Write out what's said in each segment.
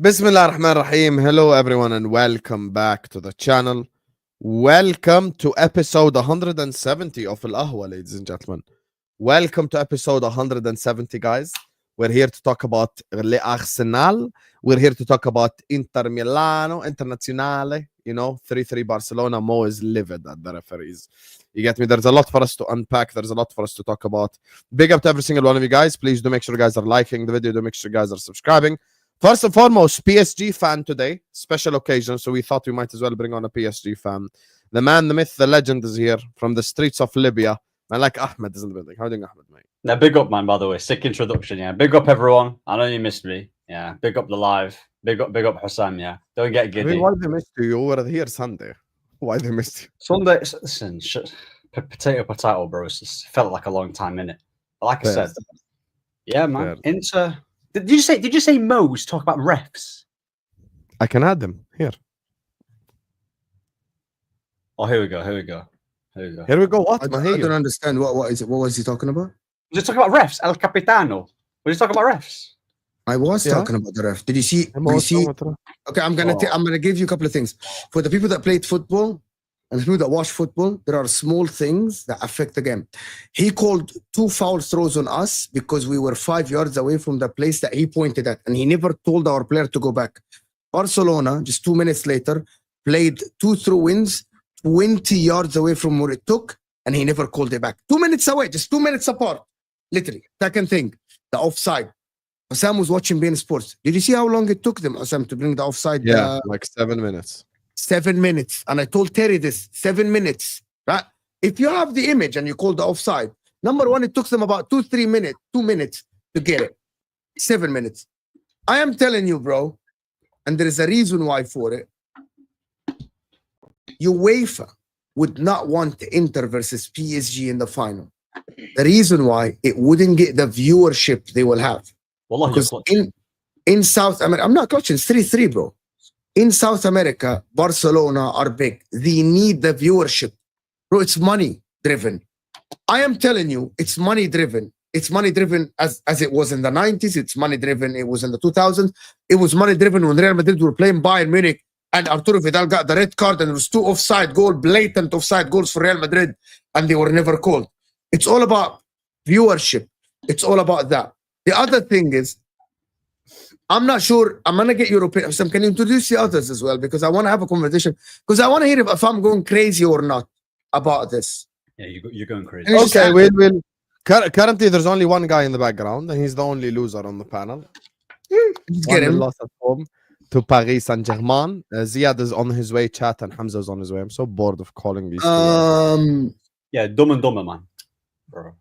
Bismillah ar-Rahman ar-Rahim. Hello everyone and welcome back to the channel. Welcome to episode 170 of Ahwa, ladies and gentlemen. Welcome to episode 170, guys. We're here to talk about Arsenal. We're here to talk about Inter Milano, Internazionale. You know, 3-3 Barcelona. Mo is livid at the referees. You get me? There's a lot for us to unpack. There's a lot for us to talk about. Big up to every single one of you guys. Please do make sure you guys are liking the video. Do make sure you guys are subscribing. First and foremost, PSG fan today. Special occasion. So we thought we might as well bring on a PSG fan. The man, the myth, the legend is here from the streets of Libya. Man like Ahmed is in the building. How are you doing, Ahmed, mate? Now, big up, man, by the way. Sick introduction, yeah. Big up, everyone. I know you missed me. Yeah. Big up the live. Big up Husam, yeah. Don't get giddy. I mean, why they missed you? You were here Sunday. Why they missed you? Sunday, listen, potato, bro. It felt like a long time, innit? But like I said, yeah, man. Inter. Did you say Mo's talk about refs? I can add them here. Oh, here we go. Here we go. What? I don't understand. What is it? What was he talking about? Was he talking about refs? El Capitano. Was he talking about refs? I was talking about the ref. Did you see? Okay, I'm gonna give you a couple of things. For the people that played football and the people that watch football, there are small things that affect the game. He called 2 foul throws on us because we were 5 yards away from the place that he pointed at, and he never told our player to go back. Barcelona, just 2 minutes later, played 2 throw-ins 20 yards away from where it took, and he never called it back. 2 minutes away, just 2 minutes apart. Literally. Second thing, the offside. Husam was watching beIN Sports. Did you see how long it took them, Husam, to bring the offside? Yeah, like 7 minutes. 7 minutes. And I told Terry this, 7 minutes. Right? If you have the image and you call the offside, number one, it took them about 2 minutes to get it. 7 minutes. I am telling you, bro, and there is a reason why for it. UEFA would not want the Inter versus PSG in the final. The reason why, it wouldn't get the viewership they will have. Because in South America, I'm not clutching, it's 3-3, bro. In South America, Barcelona are big. They need the viewership. Bro, it's money driven. I am telling you, it's money driven. It's money driven as it was in the 90s. It's money driven. It was in the 2000s. It was money driven when Real Madrid were playing Bayern Munich and Arturo Vidal got the red card and there was 2 blatant offside goals for Real Madrid, and they were never called. It's all about viewership. It's all about that. The other thing is, I'm not sure. I'm going to get your opinion. Sam, can you introduce the others as well? Because I want to have a conversation. Because I want to hear if I'm going crazy or not about this. Yeah, you're going crazy. Okay, we'll. Currently, there's only one guy in the background, and he's the only loser on the panel. Let's get him. Lost at home to Paris Saint-Germain. Ziad is on his way, chat, and Hamza is on his way. I'm so bored of calling these two. Yeah, dumb and dumber, man. Bro.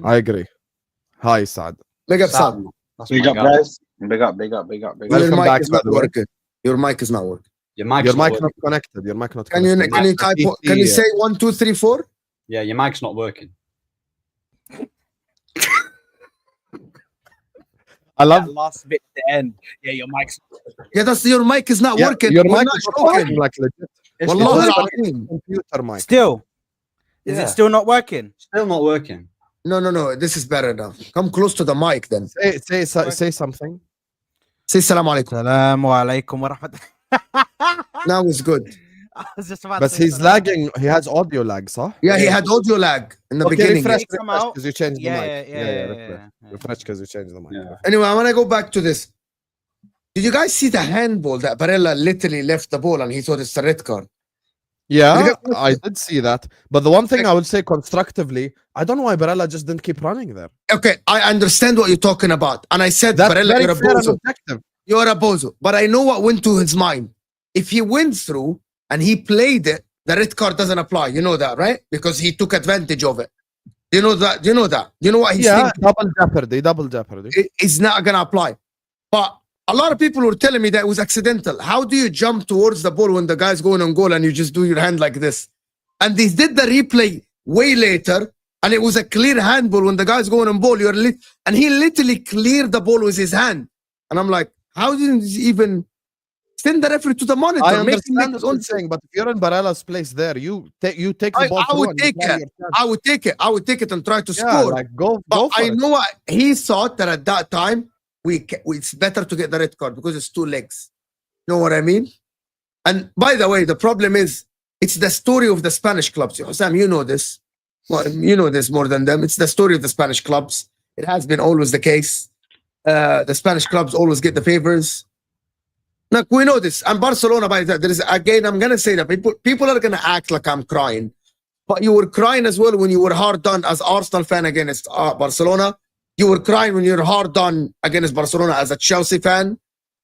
I agree. Hi, Saad. Big up, Saad. Big up, guys. Big up. Welcome back, by the way. Your mic is not working. Your mic not connected. Your mic not Can connected. Can you say 1, 2, 3, 4? Yeah, your mic's not working. I love that last bit at the end. Yeah, your mic's. Yeah, that's your mic is not working. Your mic is not working, like legit. Computer mic. Still, is it still not working? Still not working. No. This is better now. Come close to the mic then. Say something. Say salam alaikum. Salam alaikum wa rahmatullah. Now it's good. I was just about But to say he's lagging. He has audio lag, sir. Yeah, he had audio lag in the beginning. Refresh because you changed the mic. Yeah. Refresh because you changed the mic. Yeah. Anyway, I want to go back to this. Did you guys see the handball that Barella literally left the ball and he thought it's a red card? Yeah, I did see that. But the one thing I would say constructively, I don't know why Barella just didn't keep running there. Okay, I understand what you're talking about. And I said, That's Barella, very you're a fair and bozo. objective. You're a bozo. But I know what went to his mind. If he went through and he played it, the red card doesn't apply. You know that, right? Because he took advantage of it. You know that? You know that? You know what he's thinking? Double jeopardy. It's not going to apply. But a lot of people were telling me that it was accidental. How do you jump towards the ball when the guy's going on goal and you just do your hand like this? And they did the replay way later, and it was a clear handball when the guy's going on ball. And he literally cleared the ball with his hand. And I'm like, how didn't he even send the referee to the monitor? I understand what you're saying, but if you're in Barella's place there, you take the ball. I would take it. I would take it and try to score. Like go but for I know he thought that at that time it's better to get the red card because it's 2 legs. You know what I mean? And by the way, the problem is it's the story of the Spanish clubs. Husam, you know this. Well, you know this more than them. It's the story of the Spanish clubs. It has been always the case. The Spanish clubs always get the favors. Look, we know this. And Barcelona, by that, there is again. I'm gonna say that people are gonna act like I'm crying, but you were crying as well when you were hard done as Arsenal fan against Barcelona. You were crying when you were hard done against Barcelona as a Chelsea fan.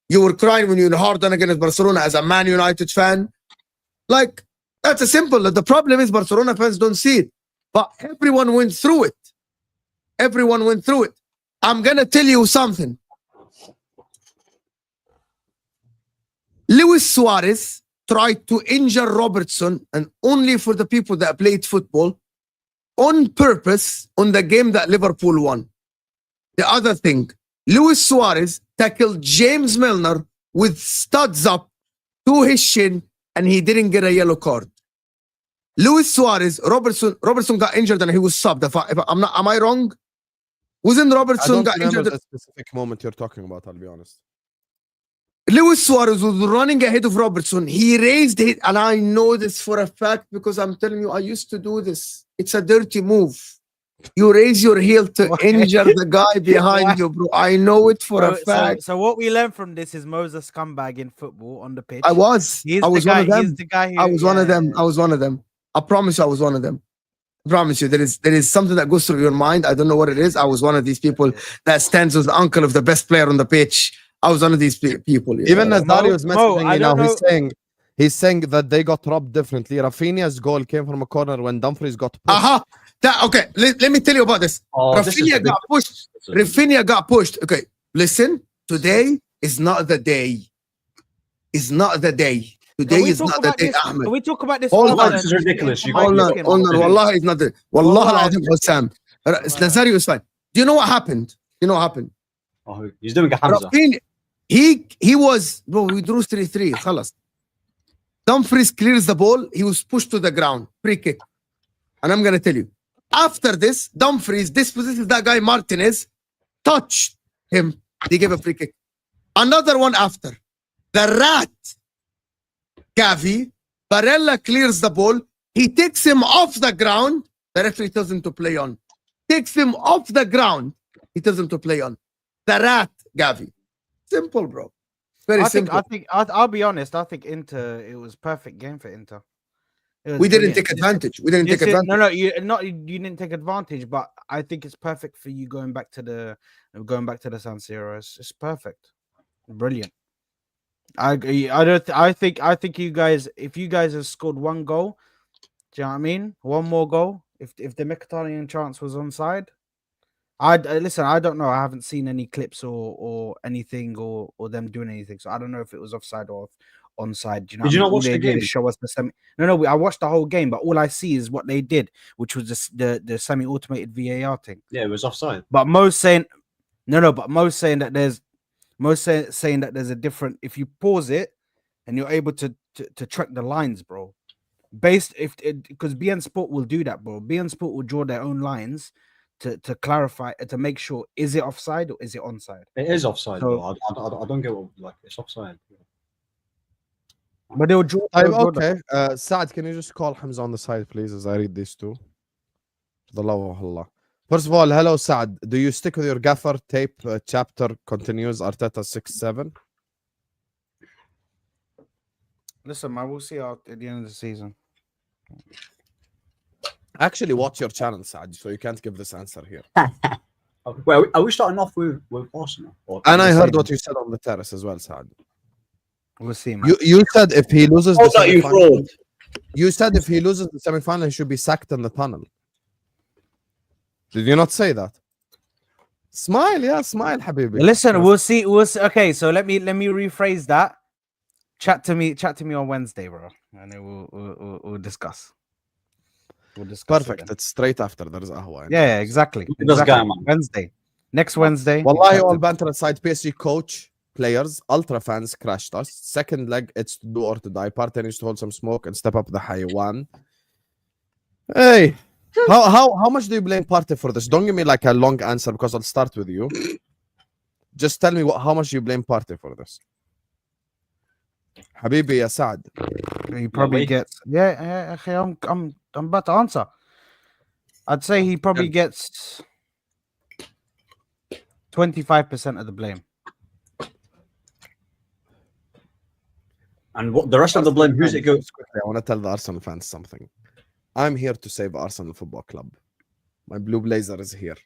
You were crying when you were hard done against Barcelona as a Man United fan. Like, that's a simple. The problem is Barcelona fans don't see it. But everyone went through it. Everyone went through it. I'm going to tell you something. Luis Suarez tried to injure Robertson, and only for the people that played football, on purpose on the game that Liverpool won. The other thing, Luis Suarez tackled James Milner with studs up to his shin, and he didn't get a yellow card. Luis Suarez, Robertson got injured and he was subbed. If I'm not, am I wrong? Wasn't Robertson got injured? The specific moment you're talking about, I'll be honest. Luis Suarez was running ahead of Robertson. He raised it, and I know this for a fact because I'm telling you, I used to do this. It's a dirty move. You raise your heel to injure the guy behind you, bro. I know it for a fact. So what we learned from this is Moses scumbag in football on the pitch. I was one of them. He's the guy who, I was one of them. I was one of them. I promise you, I was one of them. I promise you, there is something that goes through your mind. I don't know what it is. I was one of these people that stands as the uncle of the best player on the pitch. I was one of these people. Even as Dario's messaging me now, he's saying that they got robbed differently. Rafinha's goal came from a corner when Dumfries got pushed. Okay, let me tell you about this. Rafinha got pushed. Rafinha got pushed. Okay, listen. Today is not the day. It's not the day. Today is not the day, Ahmed. Can we talk about this? Hold on. This is ridiculous. Hold on. Wallah, it's not the. Wallah, Husam. Nazario is fine. Do you know what happened? Oh, he's doing a Hamza. Rafinha, he was, bro, we drew 3-3. Khalas. Dumfries clears the ball. He was pushed to the ground. Free kick. And I'm going to tell you. After this, Dumfries dispossesses that guy Martinez, touched him. They gave a free kick. Another one after. The rat, Gavi, Barella clears the ball. He takes him off the ground. The referee tells him to play on. Takes him off the ground. He tells him to play on. The rat, Gavi. Simple, bro. Very simple. I'll be honest. I think Inter, it was perfect game for Inter. We didn't take advantage. We didn't take advantage. No, you didn't take advantage, but I think it's perfect for you going back to the San Siro. It's perfect, brilliant. I think you guys, if you guys have scored one goal, do you know what I mean? One more goal. If the Mkhitaryan chance was onside, listen. I don't know. I haven't seen any clips or anything or them doing anything, so I don't know if it was offside or onside. Do you know? Did you not watch the game? Show us the semi. No. I watched the whole game, but all I see is what they did, which was the semi-automated VAR thing. Yeah, it was offside. But most saying that there's a different. If you pause it and you're able to track the lines, bro. Because BN Sport will do that, bro. BN Sport will draw their own lines to clarify, to make sure, is it offside or is it onside? It is offside. So, I don't get what, it's offside. But they'll draw. Okay, Saad, can you just call Hamza on the side, please, as I read these two? For the love of Allah. First of all, hello, Saad. Do you stick with your gaffer tape chapter continues Arteta 6-7? Listen, man, we'll see out at the end of the season. Actually, watch your channel, Saad, so you can't give this answer here. Well, are we starting off with Arsenal? And I heard what you said on the terrace as well, Saad. We'll see, man. You said if he loses the semi-final, you said if he loses the semi-final, he should be sacked in the tunnel. Did you not say that? Smile, smile, Habibi. Listen, we'll see. Okay, so let me rephrase that. Chat to me on Wednesday, bro, and then we'll discuss. Perfect. Again. It's straight after there's Ahwa. Yeah, exactly. Wednesday. Next Wednesday. Wallahi, all banter aside, PSG coach, players, ultra fans crashed us. Second leg, it's to do or to die. Partey needs to hold some smoke and step up the high one. Hey, how much do you blame Partey for this? Don't give me like a long answer because I'll start with you. Just tell me how much you blame Partey for this. Habibi ya Saad. He probably gets I'm about to answer. I'd say he probably gets 25% of the blame. And what the rest of the blame, who's it go? I want to tell the Arsenal fans something. I'm here to save Arsenal Football Club. My blue blazer is here.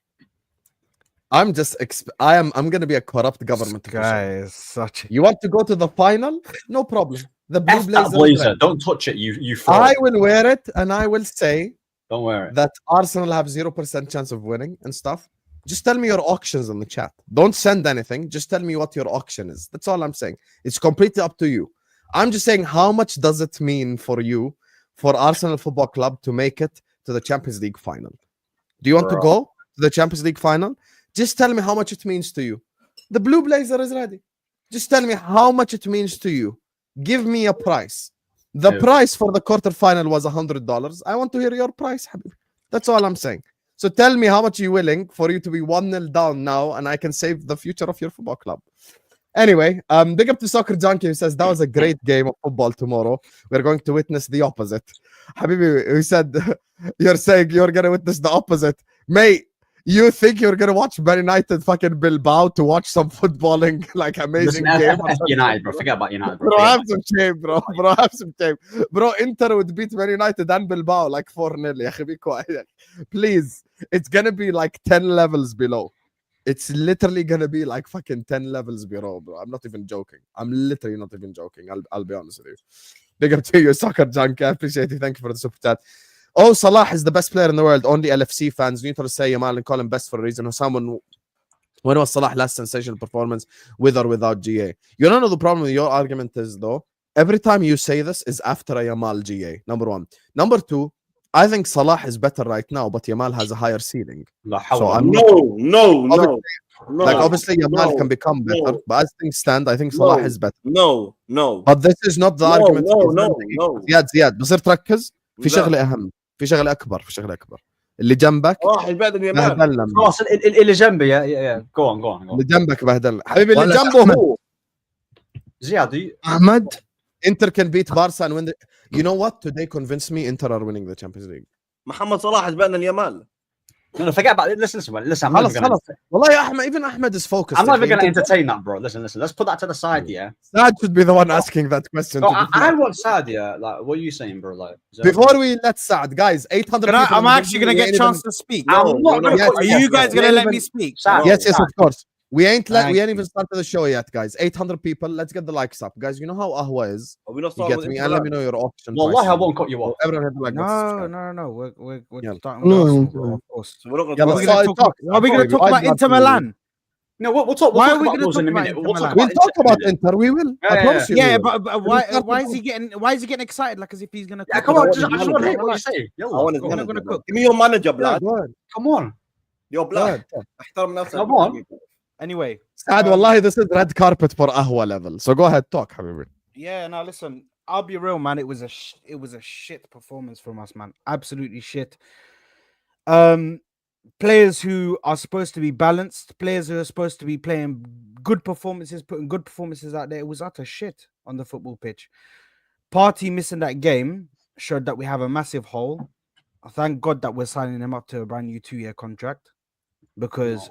I'm just I'm going to be a corrupt government This guy is such You want to go to the final? No problem. The blue blazer. Don't touch it. You I will wear it and I will say don't wear it. That Arsenal have 0% chance of winning and stuff. Just tell me your auctions in the chat. Don't send anything. Just tell me what your auction is. That's all I'm saying. It's completely up to you. I'm just saying, how much does it mean for you, for Arsenal Football Club to make it to the Champions League final? Do you want to go to the Champions League final? Just tell me how much it means to you. The blue blazer is ready. Just tell me how much it means to you. Give me a price. The price for the quarterfinal was $100. I want to hear your price, Habib. That's all I'm saying. So tell me how much you're willing for you to be 1-0 down now, and I can save the future of your football club. Anyway, big up to Soccer Junkie who says that was a great game of football tomorrow. We're going to witness the opposite. Habibi, who said you're saying you're going to witness the opposite. Mate, you think you're going to watch Man United fucking Bilbao to watch some footballing, like amazing game? United, bro. Forget about United, bro. Have some shame, bro. Bro, have some shame. Bro, Inter would beat Man United and Bilbao like 4-0. Please. It's going to be like 10 levels below. It's literally going to be like fucking 10 levels below, bro. I'm not even joking. I'm literally not even joking. I'll be honest with you. Big up to you, Soccer Junkie. I appreciate you. Thank you for the super chat. Oh, Salah is the best player in the world. Only LFC fans. Neutral say Yamal and call him best for a reason. Husam, when was Salah last sensational performance with or without GA? You don't know the problem with your argument is, though, every time you say this is after a Yamal GA. Number one. Number two, I think Salah is better right now, but Yamal has a higher ceiling. So no. Like, obviously, Yamal can become better, but as things stand, I think Salah is better. No. But this is not the argument. No. Ziad بصير تركز في شغلة أهم. في شغلة أكبر. اللي جنبك بهدلنا. خلاص اللي جنبي يا go on. اللي جنبك بهدلنا. حبيبي اللي جنبه هو زياد. Ahmed. Inter can beat Barca and win the... You know what? Today convinced me Inter are winning the Champions League. محمد صلاح حسبنا اليمال. No, forget about it. Listen. I'm not even gonna... والله Ahmed, even Ahmed is focused. I'm not even going to entertain that, bro. Listen. Let's put that to the side, yeah. Saad should be the one asking that question. No, I want Saad, yeah. Like, what are you saying, bro? Like, before we let Saad, guys, 800. I'm actually going to get a chance to speak. I'm not going to. Are you guys going to let me speak? Yes, of course. We ain't even started the show yet, guys. 800 people. Let's get the likes up, guys. You know how Ahwa is. You get me, and let me know your option. Wallahi, I won't cut you off. Everyone had like no. We're starting with Arsenal, of course. Are we going to talk about Inter Milan? No, we'll talk. Why are we going to talk in a about minute? Inter Milan? We'll talk about Inter. We will. Yeah, but why is he getting excited? Like as if he's going to. Yeah, come on. I just want to hear what you say. I'm not going to cook. Give me your manager, blood. Come on. Your blood. Come on. Anyway, Saad, wallahi, this is red carpet for Ahwa level. So go ahead, talk, Habibi. Yeah, now listen, I'll be real, man. It was a shit performance from us, man. Absolutely shit. Players who are supposed to be balanced, players who are supposed to be playing good performances, putting good performances out there. It was utter shit on the football pitch. Partey missing that game showed that we have a massive hole. Thank God that we're signing him up to a brand new 2-year contract, because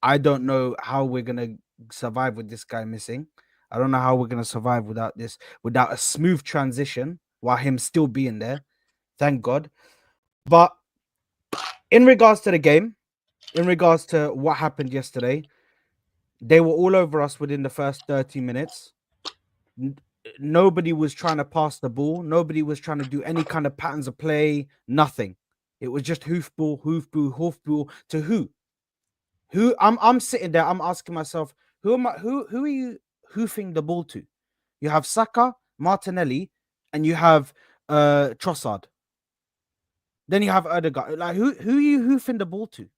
I don't know how we're going to survive with this guy missing. I don't know how we're going to survive without a smooth transition while him still being there. Thank God. But in regards to the game, in regards to what happened yesterday, they were all over us within the first 30 minutes. Nobody was trying to pass the ball. Nobody was trying to do any kind of patterns of play. Nothing. It was just hoofball to who? Who I'm sitting there, I'm asking myself, who are you hoofing the ball to? You have Saka, Martinelli, and you have Trossard. Then you have Ødegaard. Like who are you hoofing the ball to?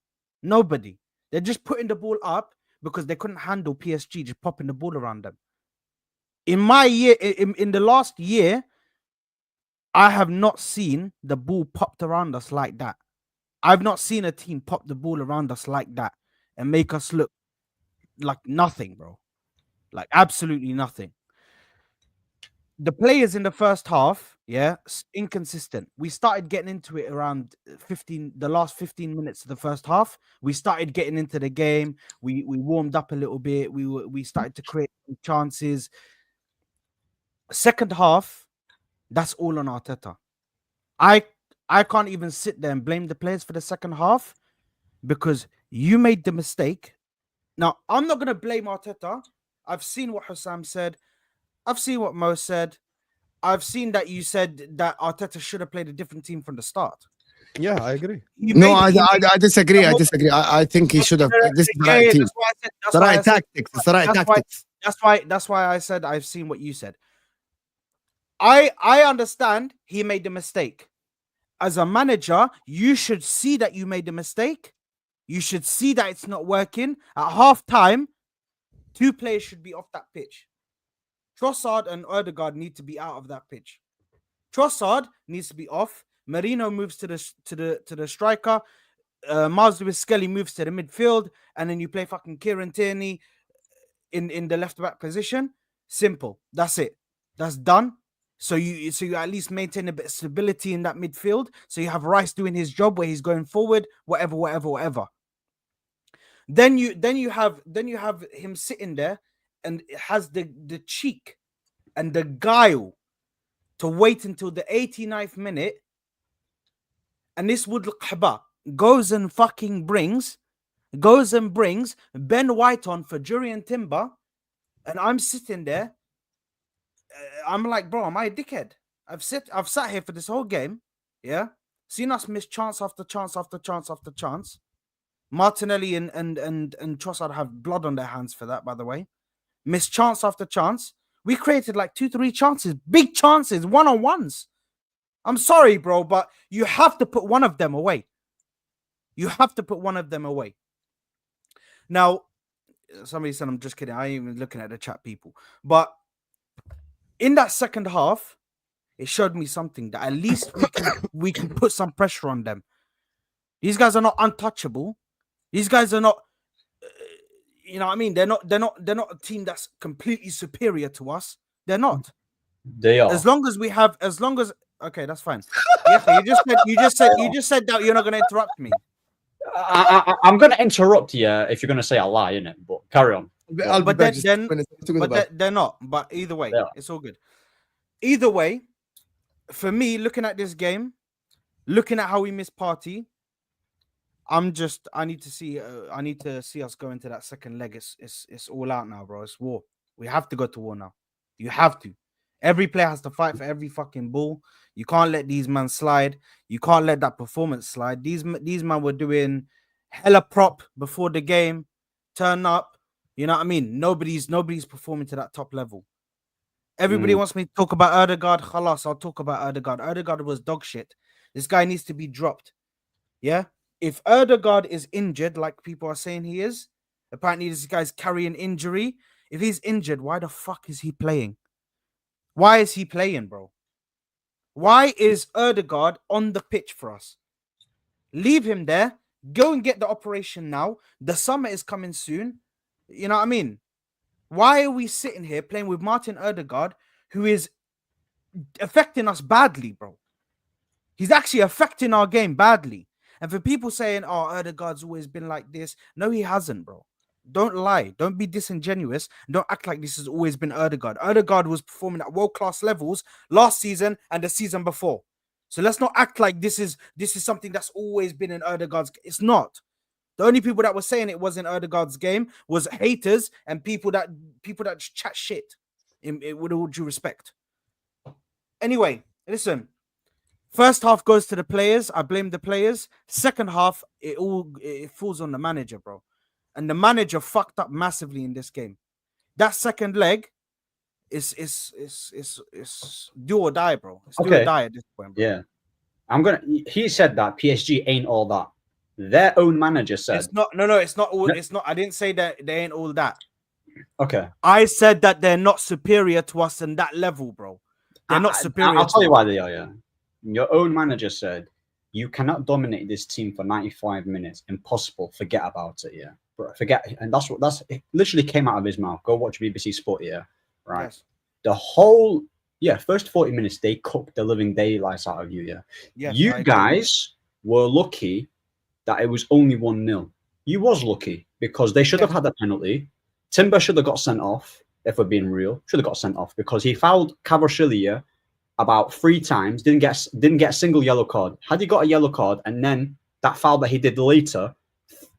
Nobody. They're just putting the ball up because they couldn't handle PSG just popping the ball around them. In my year, in the last year, I have not seen the ball popped around us like that. I've not seen a team pop the ball around us like that and make us look like nothing, bro. Like absolutely nothing. The players in the first half, inconsistent. We started getting into it around the last 15 minutes of the first half. We started getting into the game. We warmed up a little bit. We started to create chances. Second half, that's all on Arteta. I can't even sit there and blame the players for the second half because you made the mistake. Now, I'm not going to blame Arteta. I've seen what Husam said. I've seen what Mo said. I've seen that you said that Arteta should have played a different team from the start. Yeah, I agree. I disagree. I think he should have. This is the right team. The right tactics. It's the right tactics. That's why I said I've seen what you said. I understand he made the mistake. As a manager, you should see that you made the mistake. You should see that it's not working. At half time, 2 players should be off that pitch. Trossard and Odegaard need to be out of that pitch. Trossard needs to be off. Marino moves to the striker. Miles Lewis-Skelly moves to the midfield, and then you play fucking Kieran Tierney in the left back position. Simple. That's it. That's done. So you at least maintain a bit of stability in that midfield. So you have Rice doing his job where he's going forward, whatever. Then you have him sitting there and has the cheek and the guile to wait until the 89th minute. And this would goes and brings Ben White on for Jurriën Timber. And I'm sitting there. I'm like, bro, am I a dickhead? I've sat here for this whole game. Yeah. Seen us miss chance after chance after chance after chance. Martinelli and Trossard have blood on their hands for that, by the way. Missed chance after chance. We created like 2-3 chances, big chances, one-on-ones. I'm sorry, bro, but you have to put one of them away. You have to put one of them away. Now, somebody said, I'm just kidding. I ain't even looking at the chat, people. But in that second half, it showed me something that at least we can put some pressure on them. These guys are not untouchable. These guys are not, you know what I mean? They're not a team that's completely superior to us. They're not. They are. As long as okay, that's fine. Yeah, you just said that you're not going to interrupt me. I'm going to interrupt you if you're going to say a lie, innit? But carry on. But they're not. But either way, it's all good. Either way, for me, looking at this game, looking at how we miss Party, I need to see us go into that second leg. It's all out now, bro. It's war. We have to go to war now. You have to. Every player has to fight for every fucking ball. You can't let these men slide. You can't let that performance slide. These men were doing hella prop before the game. Turn up. You know what I mean? Nobody's performing to that top level. Everybody wants me to talk about Odegaard. Khalas, I'll talk about Odegaard. Odegaard was dog shit. This guy needs to be dropped. Yeah? If Odegaard is injured, like people are saying he is, apparently this guy's carrying injury. If he's injured, why the fuck is he playing? Why is he playing, bro? Why is Odegaard on the pitch for us? Leave him there. Go and get the operation now. The summer is coming soon. You know what I mean? Why are we sitting here playing with Martin Odegaard, who is affecting us badly, bro? He's actually affecting our game badly. And for people saying, oh, Odegaard's always been like this. No, he hasn't, bro. Don't lie. Don't be disingenuous. Don't act like this has always been Odegaard. Odegaard was performing at world-class levels last season and the season before. So let's not act like this is something that's always been in Odegaard's. It's not. The only people that were saying it wasn't Odegaard's game was haters and people that chat shit. With all due respect. Anyway, listen. First half goes to the players. I blame the players. Second half, it falls on the manager, bro. And the manager fucked up massively in this game. That second leg is do or die, bro. It's do or die at this point, bro. Yeah. He said that PSG ain't all that. Their own manager said it's not. No, it's not all. No. It's not. I didn't say that they ain't all that. Okay. I said that they're not superior to us in that level, bro. They're not superior. I'll tell you why they are. Yeah. Your own manager said you cannot dominate this team for 95 minutes. Impossible. Forget about it. Yeah. bro, forget, and that's it literally came out of his mouth. Go watch BBC Sport, yeah, right. Yes. The whole first 40 minutes they cooked the living daylights out of you. Yeah, Yes, you guys were lucky that it was only 1-0. You was lucky because they should have had a penalty. Timber should have got sent off. If we're being real, should have got sent off because he fouled Kvaratskhelia about 3 times. Didn't get a single yellow card. Had he got a yellow card, and then that foul that he did later,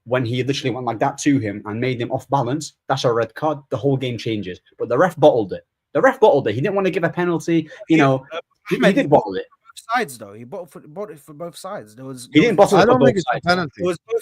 when he literally went like that to him and made him off balance, that's a red card. The whole game changes. But the ref bottled it. He didn't want to give a penalty. You know, he did bottle it. Sides though, he bought it for both sides. He didn't bottle it for both sides.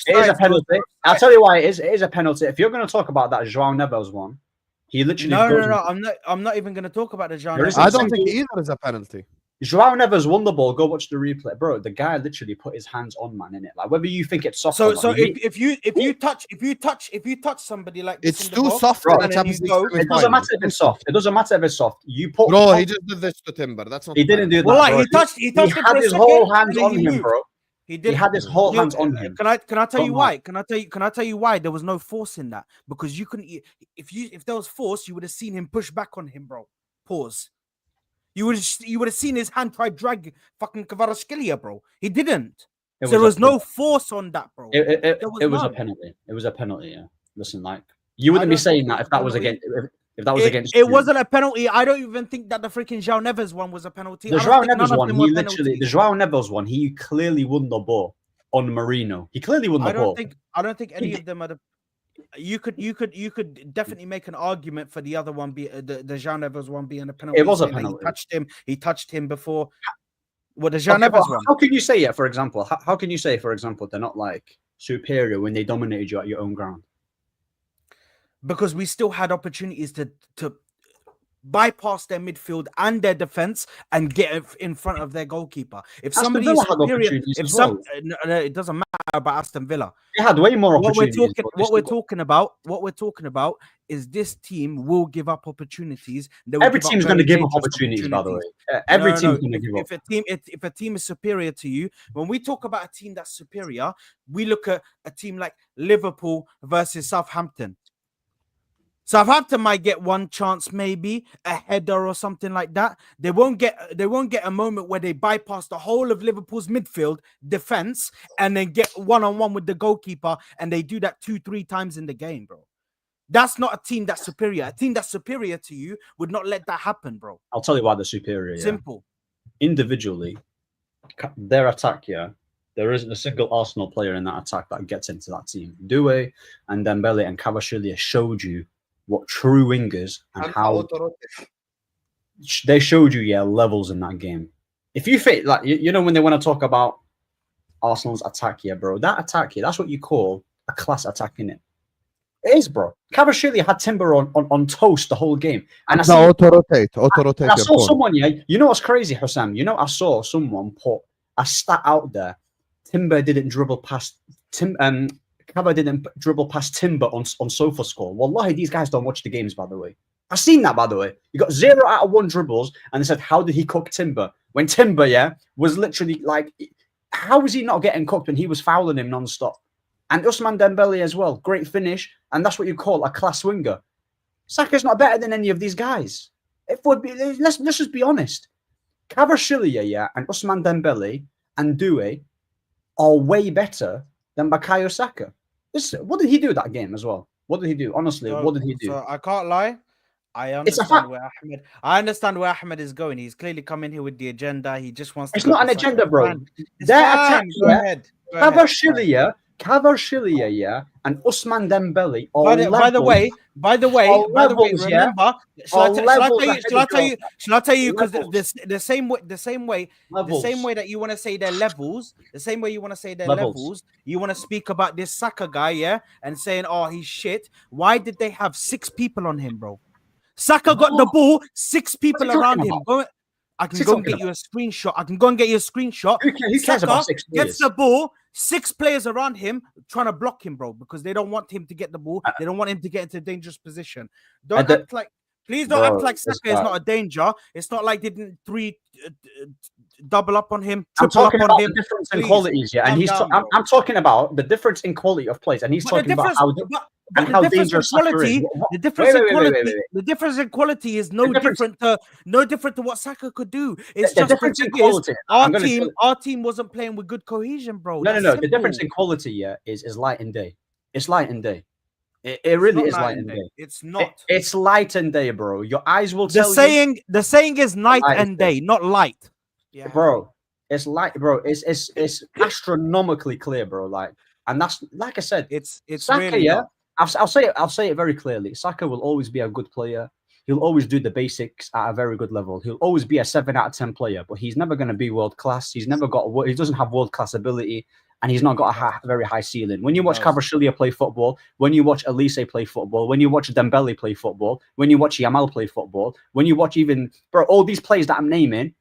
It is a penalty. I'll tell you why it is. It is a penalty. If you're going to talk about that João Neves one, he literally no. I'm not even going to talk about the João Neves. I don't think either is a penalty. João Neves won the ball. Go watch the replay, bro. The guy literally put his hands on man in it. Like whether you think it's soft. So if you touch somebody like this it's too soft. Bro, it doesn't matter if it's soft. It doesn't matter if it's soft. You put. Bro, he just did this to Timber. That's not. He didn't do that. Well, like, he had his whole hands on him, bro. He had his whole hands on him. Can I tell you why? Can I tell you why there was no force in that? Because you couldn't. If there was force, you would have seen him push back on him, bro. Pause. You would have seen his hand try drag fucking Kvaratskhelia, bro. He didn't. So there was no force on that, bro. It was a penalty. It was a penalty. Yeah. Listen, like you wouldn't be saying that if that was against. If that was against. It wasn't a penalty. I don't even think that the freaking João Neves one was a penalty. The João Neves one, the João Neves one, he clearly won the ball on Marino. He clearly won the ball. I don't think any of them are the. You could definitely make an argument for the other one, the João Neves one being a penalty. It was a penalty. He touched him before. Well, the João Neves one. How can you say it? For example, how can you say, for example, they're not like superior when they dominated you at your own ground? Because we still had opportunities to bypass their midfield and their defense and get in front of their goalkeeper. If somebody is superior, it doesn't matter about Aston Villa. They had way more opportunities. What we're talking about is this team will give up opportunities. Every team's going to give up opportunities, by the way. Every team's going to give up. If a team is superior to you, when we talk about a team that's superior, we look at a team like Liverpool versus Southampton. Southampton might get one chance, maybe a header or something like that. They won't get a moment where they bypass the whole of Liverpool's midfield defense and then get one-on-one with the goalkeeper, and they do that 2-3 times in the game, bro. That's not a team that's superior. A team that's superior to you would not let that happen, bro. I'll tell you why they're superior. Simple. Individually, their attack, there isn't a single Arsenal player in that attack that gets into that team. Doué and Dembele and Kvaratskhelia showed you what true wingers and how they showed you, levels in that game. If you fit, like, you know, when they want to talk about Arsenal's attack, bro, that attack, that's what you call a class attack, innit? It is, bro. Kvaratskhelia had Timber on toast the whole game. And I auto-rotate. I saw someone, you know what's crazy, Husam? You know, I saw someone put a stat out there. Timber didn't dribble past Kava didn't dribble past Timber on SofaScore. Wallahi, these guys don't watch the games, by the way. I've seen that, by the way. You got 0 out of 1 dribbles, and they said, how did he cook Timber? When Timber, was literally like, how was he not getting cooked when he was fouling him non-stop? And Ousmane Dembele as well. Great finish, and that's what you call a class winger. Saka's not better than any of these guys. Let's just be honest. Kvaratskhelia, and Ousmane Dembele and Doué are way better than Bukayo Saka. What did he do that game as well? What did he do? Honestly, what did he do? So I can't lie. I understand where Ahmed is going. He's clearly coming here with the agenda. He just wants to. It's not an agenda, bro. Kvaratskhelia, and Ousmane Dembele. By the way, remember, shall I tell you? Because the same way that you want to say their levels, you want to speak about this Saka guy, and saying, oh, he's shit. Why did they have 6 people on him, bro? Saka got the ball, 6 people around him. I can go and get you a screenshot. Who cares about 6 players? Gets the ball, 6 players around him trying to block him, bro, because they don't want him to get the ball. They don't want him to get into a dangerous position. Don't act like Please don't act like Saka is not a danger. It's not like they didn't double up on him. I'm talking up about on him. the difference in qualities, yeah. And I'm talking about the difference in quality of plays, and he's talking about how dangerous Saka is. The difference in quality. The difference in quality is no different to what Saka could do. It's just difference in quality. Our team wasn't playing with good cohesion, bro. No. The difference in quality, yeah, is light and day. It's light and day. It really is light and day. It's not. It's light and day, bro. Your eyes will tell you. The saying is night and day, not light. Yeah, bro. It's light, bro. It's astronomically clear, bro. And that's like I said. It's Saka, really. Yeah. I'll say it very clearly. Saka will always be a good player. He'll always do the basics at a very good level. He'll always be a 7 out of 10 player, but he's never going to be world class. He doesn't have world class ability. And he's not got a very high ceiling. When you watch Kvaratskhelia play football, when you watch Elise play football, when you watch Dembele play football, when you watch Yamal play football, when you watch all these players that I'm naming,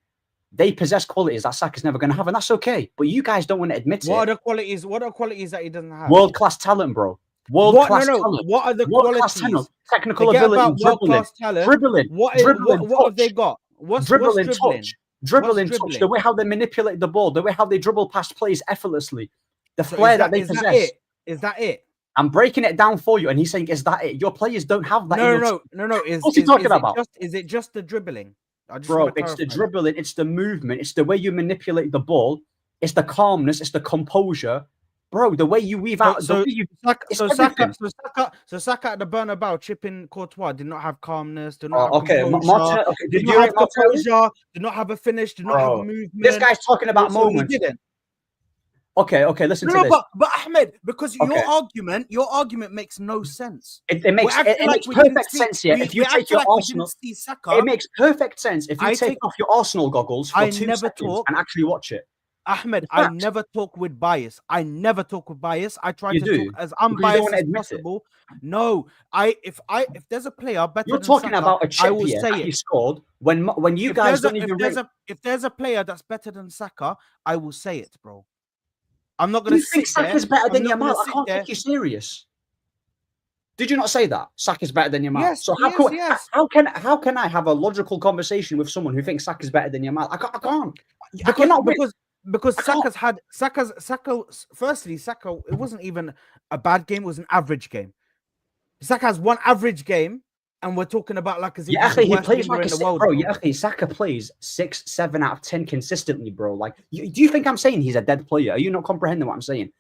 they possess qualities that Saka's never going to have, and that's okay. But you guys don't want to admit it. What are qualities that he doesn't have? World class talent, bro. World class talent. What are the qualities? Technical ability, dribbling. What have they got? What's dribbling? Dribbling, touch, the way how they manipulate the ball, the way how they dribble past plays effortlessly, the flair that they possess. Is that it? I'm breaking it down for you, and he's saying, "Is that it?" Your players don't have that. No. What's he talking about? Is it just the dribbling? Bro, it's the dribbling, it's the movement, it's the way you manipulate the ball, it's the calmness, it's the composure. Bro, the way you weave out. Saka at the Bernabeu chipping Courtois did not have calmness. Did not have composure. Did not have composure. Did not have a finish. Did not have a movement. This guy's talking about moments. He didn't. Okay, listen to this. But Ahmed, because your argument makes no sense. It makes perfect sense here. If you take your Arsenal, it makes perfect sense if you take off your Arsenal goggles for 2 seconds and actually watch it. Ahmed, I never talk with bias. I try to talk as unbiased as possible. No, if there's a player better You're than talking Saka, about a chip I will say that he scored when you guys don't even if there's a player that's better than Saka, I will say it, bro. I'm not going to think Saka's better than Yamal. I can't take you serious. Did you not say that? Saka's better than Yamal. Yes, so how can I have a logical conversation with someone who thinks Saka's better than Yamal? I can't. Because Saka, firstly, it wasn't even a bad game, it was an average game. Saka has one average game, and we're talking about like as if he plays like a world, bro. Saka plays 6, 7 out of 10 consistently, bro. Like, do you think I'm saying he's a dead player? Are you not comprehending what I'm saying?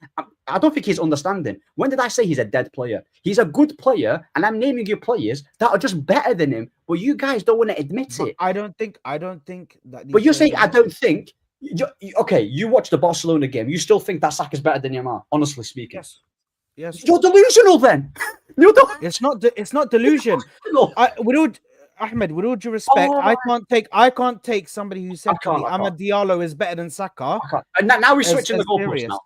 I don't think he's understanding. When did I say he's a dead player? He's a good player, and I'm naming you players that are just better than him, but you guys don't want to admit it. I don't think that. But you're saying I don't think. You watch the Barcelona game. You still think that Saka's better than Yamal? Honestly speaking, yes. You're delusional. Then it's not delusion. Ahmed, with all due respect, I can't take somebody who said Ahmed Diallo is better than Saka. Now we're switching the goalposts now.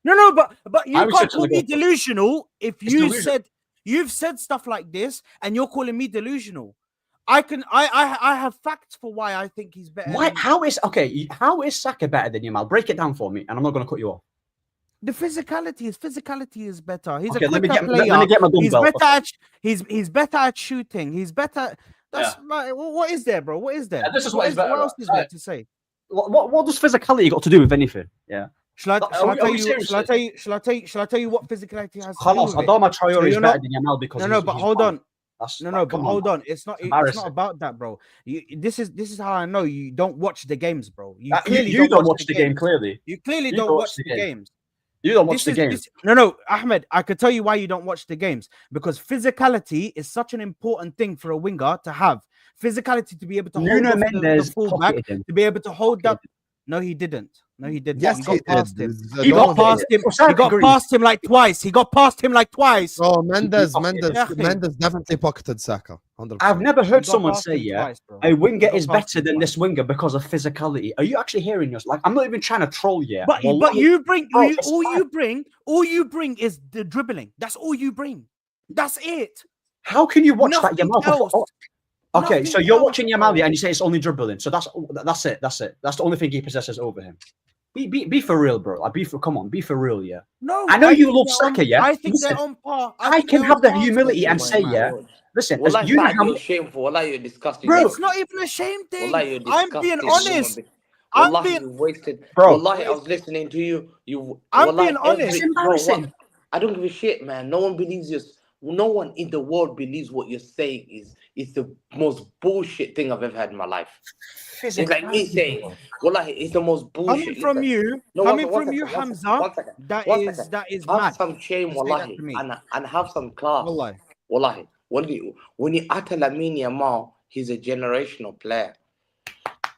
No, but you can't call me delusional if you've said stuff like this and you're calling me delusional. I have facts for why I think he's better. How is Saka better than Yamal? Break it down for me, and I'm not going to cut you off. His physicality is better. He's a quicker player. Let me get my dumbbell. He's better at shooting. He's better. What is there, bro? What is there? This is what else is there to say? What does physicality got to do with anything? Yeah. Shall I tell you what physicality has? Adama Traore is better than Yamal because but hold on. Hold on. It's not about that, bro. This is how I know you don't watch the games, bro. You don't watch the game. Clearly, you clearly don't watch the games. You don't watch the games. No, Ahmed. I could tell you why you don't watch the games, because physicality is such an important thing for a winger to have. Physicality to be able to hold the fullback, to be able to hold that. No, he didn't. Yes, he got past him. He got past him like twice. Oh, Mendes definitely pocketed Saka. 100%. I've never heard someone say, a winger is better than this winger because of physicality. Are you actually hearing us? Like, I'm not even trying to troll you. But you bring all you bring is the dribbling. That's all you bring. That's it. How can you watch that Yamal? Okay, so you're watching Yamal and you say it's only dribbling. So that's it. That's the only thing he possesses over him. Be for real, bro. Come on, be for real, yeah. No, I know you love Saka, yeah. I think they're on par. I can have the humility and say, listen. Wallahi, You know Saad, how you're shameful. Wallahi, you're disgusting. Bro, It's not even a shame thing. Wallahi, you're I'm disgusting. being human honest. being. I'm Wallahi, being, you wasted. Bro. Wallahi, I was listening to you. I'm Wallahi, being honest. It's embarrassing. I don't give a shit, man. No one believes you. No one in the world believes what you're saying is the most bullshit thing I've ever had in my life. It's like me saying, Wallahi, it's the most bullshit. coming from you, Hamza. That is have mad. some shame, to say that wallahi, to me. and have some class. Wallahi. When you utter Lamine Yamal, he's a generational player.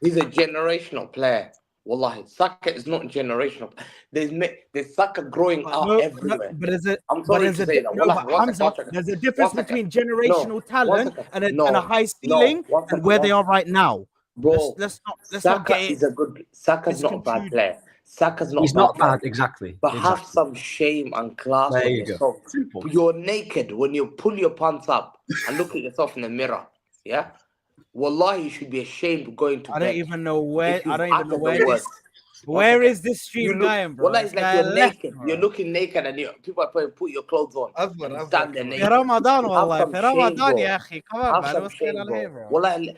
He's a generational player. Wallahi, Saka is not generational. There's Saka growing out everywhere. But there's a, I'm sorry to say that. Wallahi, Hamza, there's a difference between generational talent and a high ceiling and where they are right now. Bro, let's not Saka get it. is a good. Saka's not a bad player. Saka's not. He's a bad not player. bad, exactly. But have some shame and class There on you go. yourself. Simple. You're naked when you pull your pants up and look at yourself in the mirror. Yeah, wallahi, you should be ashamed of going to bed. I don't even know where. if you've I don't even know uttered where the this. words. Where is this stream going, bro? Wallahi, it's like you're naked. You're looking naked, and people are probably put your clothes on. And stand there naked. في رمضان Have والله some في shame, رمضان bro. يا أخي come on Have man some what's going shame, on bro. here bro? Wallahi,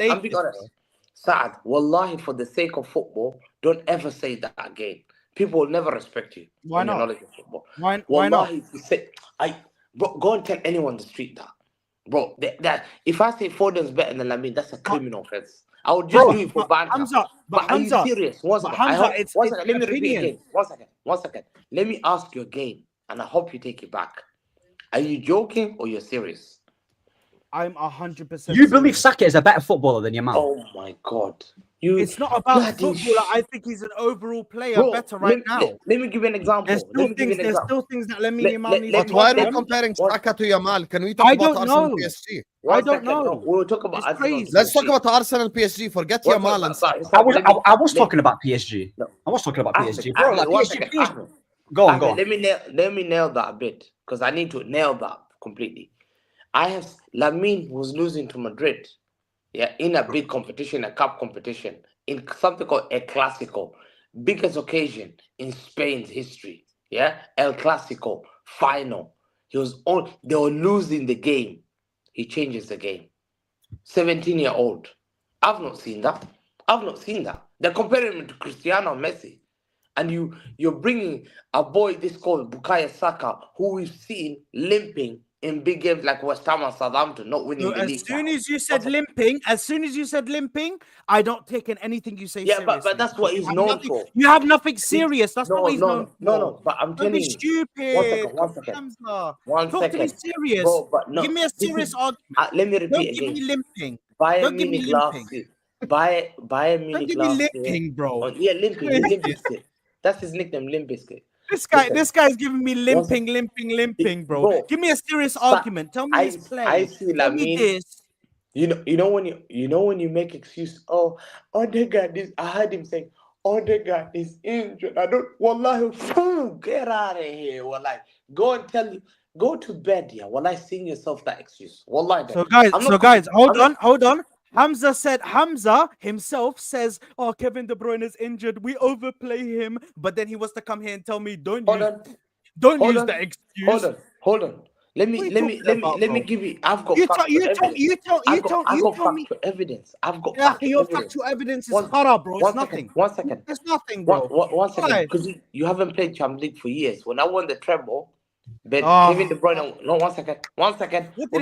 I'm being honest. Saad, wallahi, for the sake of football, don't ever say that again. People will never respect you. Why not? Your knowledge of football. Why not? If you say, bro, go and tell anyone on the street that. Bro, that if I say Foden's better than Lamine, that's a criminal offense. I would just do it for banter. Hamza, but are you serious? One second. It's let me repeat opinion. again. One second. Let me ask you again, and I hope you take it back. Are you joking or you're serious? I'm 100%. You believe Saka is a better footballer than Yamal? Oh my God. It's not about footballer. I think he's an overall player better now. Let me give you an example. There's still things that Lamine Yamal needs. But why are we comparing Saka to Yamal? Can we talk about Arsenal and PSG? I don't know. We'll talk about Arsenal. Let's talk about Arsenal and PSG. Forget Yamal and Saka. I was talking about PSG. No. I was talking about PSG. Bro, like PSG. Go on. Let me nail that a bit because I need to nail that completely. Lamine was losing to Madrid, in a big competition, a cup competition, in something called El Clasico, biggest occasion in Spain's history, El Clasico final. They were losing the game. He changes the game. 17-year-old. I've not seen that. They're comparing him to Cristiano Messi. And you're bringing a boy this called Bukayo Saka, who we've seen limping in big games like West Ham and Southampton, not winning the league. As soon as you said limping, I don't take in anything you say seriously. But that's what he's known for. You have nothing serious. That's not what he's known for. No, but I'm telling you. Stupid. One second. Talk to me serious. Bro, but no, give me a serious argument. Let me repeat again. Don't give me limping. Don't give me limping. Buy a mini Don't give me limping, bro. Limping. That's his nickname, Limp Bizkit. This guy's giving me limping, bro. Give me a serious argument. Tell me his play. I see Lamine. This. You know when you make excuse. Oh, Odegaard is. I heard him saying, Odegaard is injured. I don't. Wallahi, get out of here. Wallahi, go to bed. Yeah, wallahi, sing yourself that excuse. Wallahi. So guys, hold on. Hamza himself says, "Oh, Kevin De Bruyne is injured. We overplay him." But then he wants to come here and tell me, "Don't use that excuse." Hold on. Let me give you. I've got factual evidence. I've got your factual evidence is horror, bro. It's nothing. One second. It's nothing, bro. One second. Because you haven't played Champions League for years. When I won the treble. But Kevin De Bruyne, no, one second. What did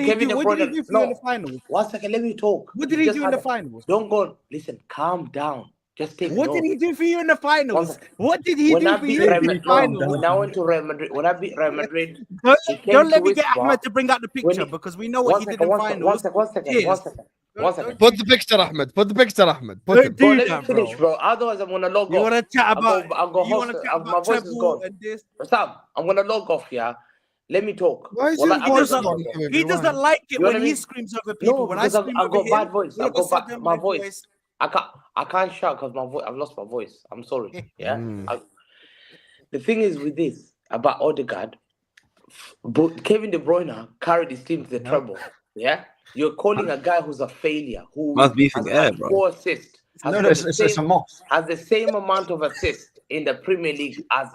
he do for you in the finals? 1 second, let me talk. What did he do in the finals? Don't go. Listen, calm down. Just take. What did he do for you in the finals? What did he do for you in the finals? When I went to Real Madrid, when I beat Real Madrid, don't let me get Ahmed to bring out the picture because we know what he did in the finals. One second. Put the picture, Ahmed. Put it. Don't do let that, me finish, bro. Otherwise, I'm gonna log off. You want to chat about? My voice is gone. Sam, I'm gonna log off. Yeah. Let me talk. Why is he doesn't like it when he screams over people. When I scream I've got bad voice. I've got my voice. I can't shout because my voice. I've lost my voice. I'm sorry. Yeah. The thing is with this about Odegaard, Kevin De Bruyne carried his team to the treble. Yeah. You're calling a guy who's a failure who must be has 4 assists. It's a moth. Has the same amount of assists in the Premier League as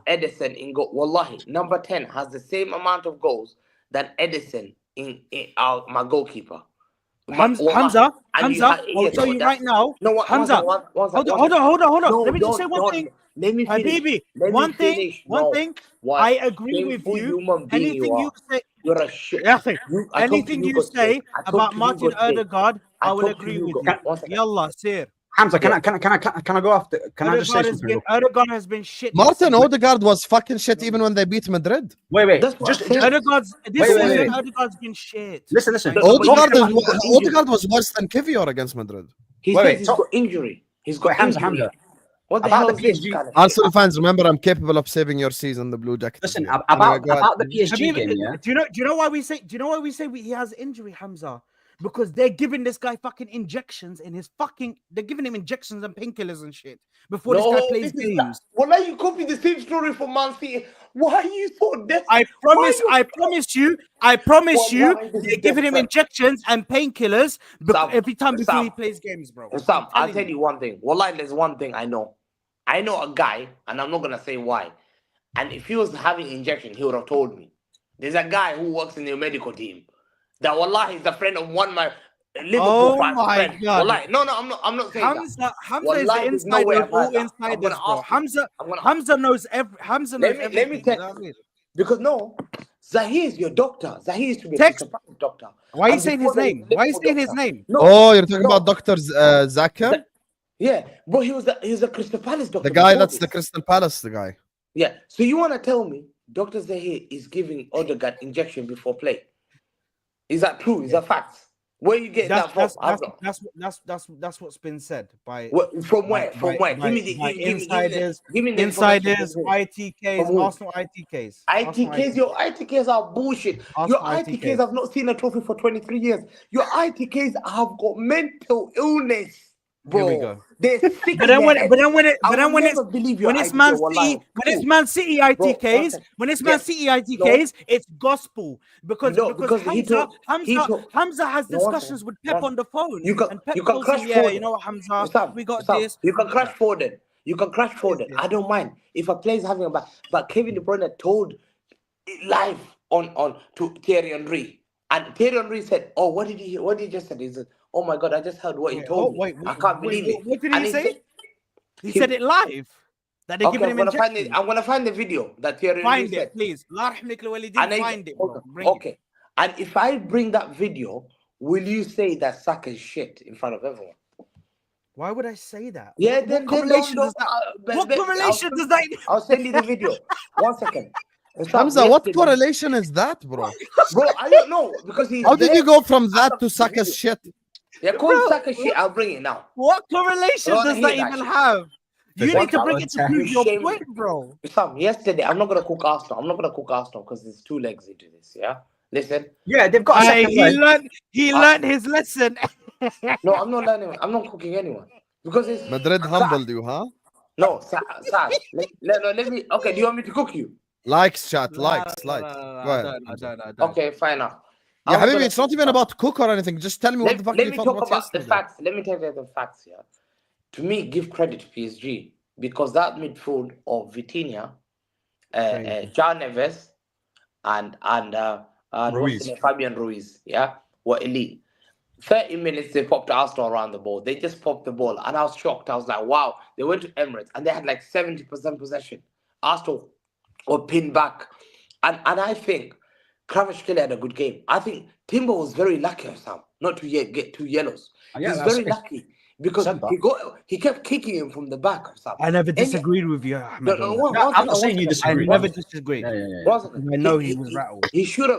Ederson in goal. Wallahi, number 10 has the same amount of goals than Edison in my goalkeeper. Hamza, I'll tell you right now. No, Hamza, hold on. No, Let me just say one thing. Let me finish. Habibi, Let one me thing, finish. one No. thing. What? I agree with Shameful you. human being Anything you say, you're a shit. Yafi, I talked to anything you Hugo say today. I talked about to Martin Hugo today. Odegaard, I will talked to agree with Hugo. you. One second. Yallah, sir. Hamza, can I go after? Can I just say something? Odegaard has been shit. Martin Odegaard was fucking shit even when they beat Madrid. Wait. That's what I'm saying. Odegaard's this season. Odegaard's been shit. Listen. Odegaard was worse than Kivior against Madrid. He says he's got injury. He's got Hamza. injury. What the About hell the is this PSG kind of Arsenal fans, remember, I'm capable of saving your season, the Blue Jackets. Listen, here. about Anyway, the PSG game, yeah. Do you know why we say? Do you know why we say he has injury, Hamza? Because they're giving this guy fucking injections in his fucking. They're giving him injections and painkillers and shit before this guy plays games. Well, now you copy the same story from Man City. Why are you so desperate? I promise you, they're giving him injections and painkillers every time before he plays games, bro. Sam, I'll tell you one thing. Wallahi, there's one thing I know. I know a guy, and I'm not gonna say why. And if he was having injection, he would have told me. There's a guy who works in the medical team. That wallahi is a friend of one of my Liverpool friend. God. Wallahi, no, I'm not saying Hamza wallahi, is the insider of all insiders, bro. Hamza knows everything. Let me tell you. Because no, Zahir is your doctor. Zahir is to be a doctor. Why are you saying his name? Why are you saying his name? No, oh, you're talking about Dr. Zakir? Yeah, bro, he's a Crystal Palace doctor. The guy that's the Crystal Palace, the guy. Yeah, so you want to tell me Dr. Zahir is giving Odegaard injection before play? Is that true? Is that facts? Where you get that from? That's what's been said by from where? Insiders, ITKs, Arsenal ITKs. ITKs, your ITKs are bullshit. Your ITKs have not seen a trophy for 23 years. Your ITKs have got mental illness. Bro, here we go. They're sick. But then when it's Man City ITKs, it's gospel because Hamza has discussions with Pep on the phone. You can crash Foden. You know what, Hamza? We got this. You can crash Foden. I don't mind if a player's having a back. But Kevin De Bruyne told it live on to Thierry Henry, and Thierry Henry said, "Oh, what did he just say?" He said, "Oh my God, I just heard what he told me. I can't believe it." What did he say? He said it live. That they're giving him injections. I'm gonna find the video that Thierry Henry said. It, please. Find it. Bro. Okay. And if I bring that video, will you say that Saka is shit in front of everyone? Why would I say that? Yeah, what correlation does that? I'll send you the video. 1 second. Hamza, what correlation is that, bro? Bro, I don't know because how did you go from that to Saka's shit? Yeah, call Saka shit. I'll bring it now. What correlation does that even have? You need to bring it to prove your point, bro. Yesterday, I'm not gonna cook Arsenal because there's 2 legs into this. Yeah, listen. Yeah, they've got. He learned his lesson. No, I'm not learning. I'm not cooking anyone because it's Madrid humbled you, huh? No, Saad. Let me. Okay, do you want me to cook you? Likes, chat, likes. Go ahead. Okay, fine now. Yeah, Habibi, it's not even about cook or anything. Just tell me what the fuck you thought about yesterday. The facts. Let me tell you the facts here. To me, give credit to PSG because that midfield of Vitinha, John Neves, and Ruiz. Fabian Ruiz, yeah, were elite. 30 minutes they popped Arsenal around the ball. They just popped the ball, and I was shocked. I was like, wow. They went to Emirates and they had like 70% possession. Arsenal were pinned back, and I think Kvaratskhelia had a good game. I think Timber was very lucky, Sam, not to get 2 yellows. Yeah, He's very lucky because he kept kicking him from the back. Sam. I never disagreed with you, Ahmed. I'm not saying you disagree. I never disagreed. Yeah. I know he was rattled. He should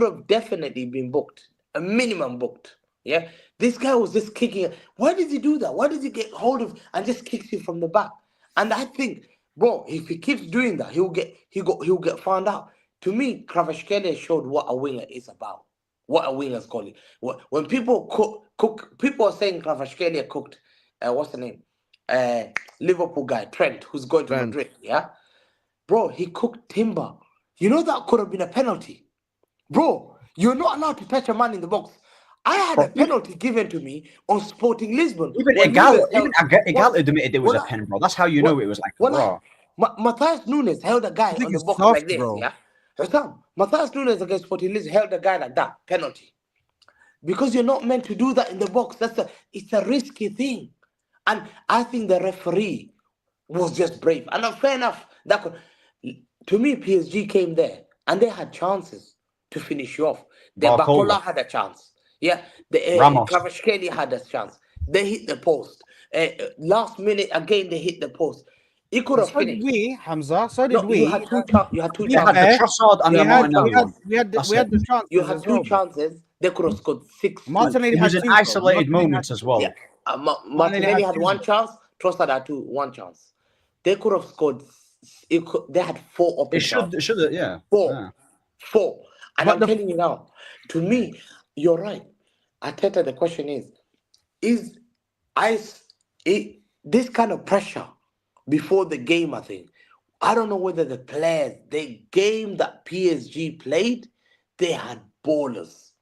have definitely been booked, a minimum booked. Yeah, this guy was just kicking. Why did he do that? Why did he get hold of and just kicks you from the back? And I think, bro, if he keeps doing that, he'll get found out. To me, Kvaratskhelia showed what a winger is about. What a winger's call it. When people cook, people are saying Kvaratskhelia cooked. What's the name? Liverpool guy Trent, who's going to Madrid. Yeah, bro, he cooked Timber. You know that could have been a penalty, bro. You're not allowed to touch a man in the box. I had a penalty given to me on Sporting Lisbon. Even Egal admitted it was a pen, bro. That's how you know it was like raw. Matthias Nunes held a guy on the box like this, yeah? Husam, Matthias Nunes against Fortaleza held a guy like that, penalty. Because you're not meant to do that in the box. It's a risky thing. And I think the referee was just brave. And fair enough. To me, PSG came there and they had chances to finish you off. The Bakola had a chance. Yeah, the Kvaratskhelia had a chance. They hit the post. Last minute again, they hit the post. It could have finished. Did we, Hamza? So did we. You had two chances. We had the Trossard and the Martinelli one. We had the chances. You had two chances. They could have scored 6. Martinelli had an isolated moments as well. Yeah. Martinelli had one chance. Trossard had one chance. They could have scored. They had 4 open chances. It should, yeah. 4. Yeah. 4. And I'm telling you now, to me, you're right. Arteta, the question is this kind of pressure before the game, I think. I don't know whether the players, the game that PSG played, they had ballers.